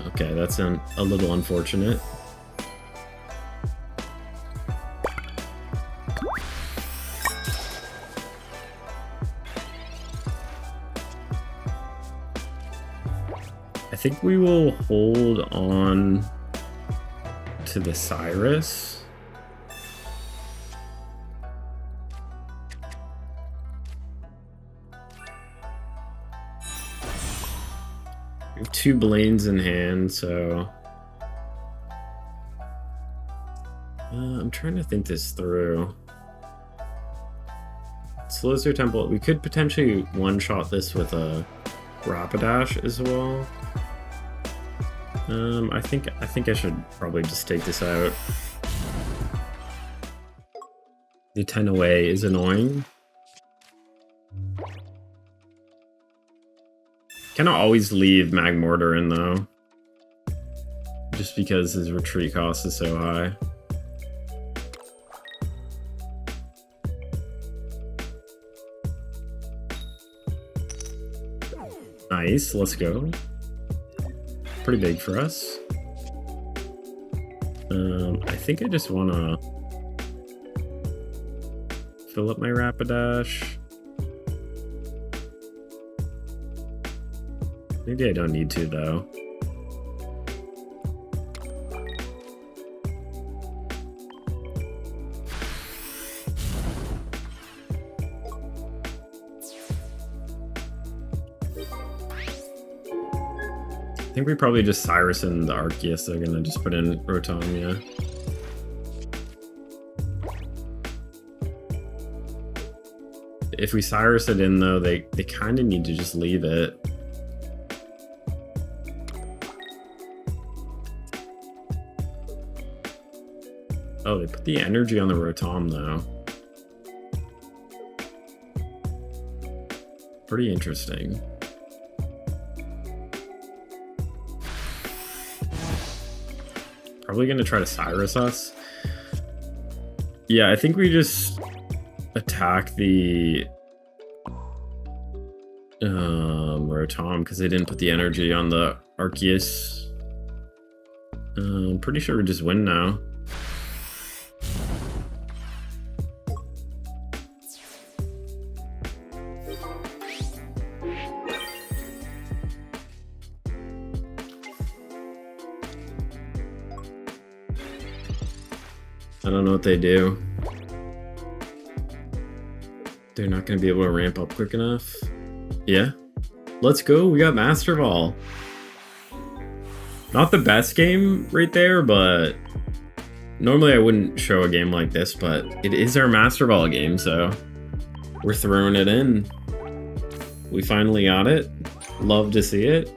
Okay, that's a little unfortunate. I think we will hold on to the Cyrus. We have 2 Blaines in hand, so... I'm trying to think this through. Slows their tempo. We could potentially one-shot this with a Rapidash as well. I think I should probably just take this out. The 10 away is annoying. Cannot always leave Magmortar in though, just because his retreat cost is so high. Nice, let's go. Pretty big for us. I think I just want to fill up my Rapidash. Maybe I don't need to, though. think we probably just Cyrus and the Arceus. They're gonna just put in Rotom, yeah. If we Cyrus it in though, they kind of need to just leave it. Oh, they put the energy on the Rotom though. Pretty interesting. Probably gonna try to Cyrus us. Yeah, I think we just attack the Rotom because they didn't put the energy on the Arceus. I'm pretty sure we just win now. I don't know what they do. They're not going to be able to ramp up quick enough. Yeah. Let's go. We got Master Ball. Not the best game right there, but normally I wouldn't show a game like this, but it is our Master Ball game, so we're throwing it in. We finally got it. Love to see it.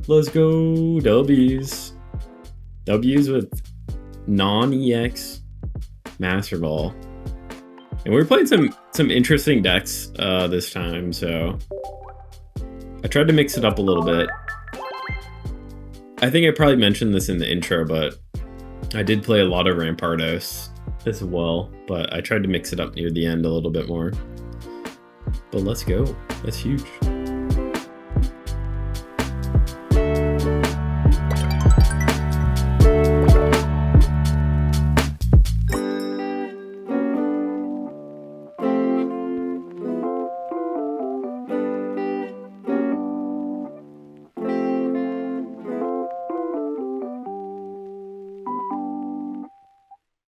Let's go. W's. W's with non-EX Master Ball. And we're playing some interesting decks this time, so I tried to mix it up a little bit. I think I probably mentioned this in the intro, but I did play a lot of Rampardos as well, but I tried to mix it up near the end a little bit more. But let's go. That's huge.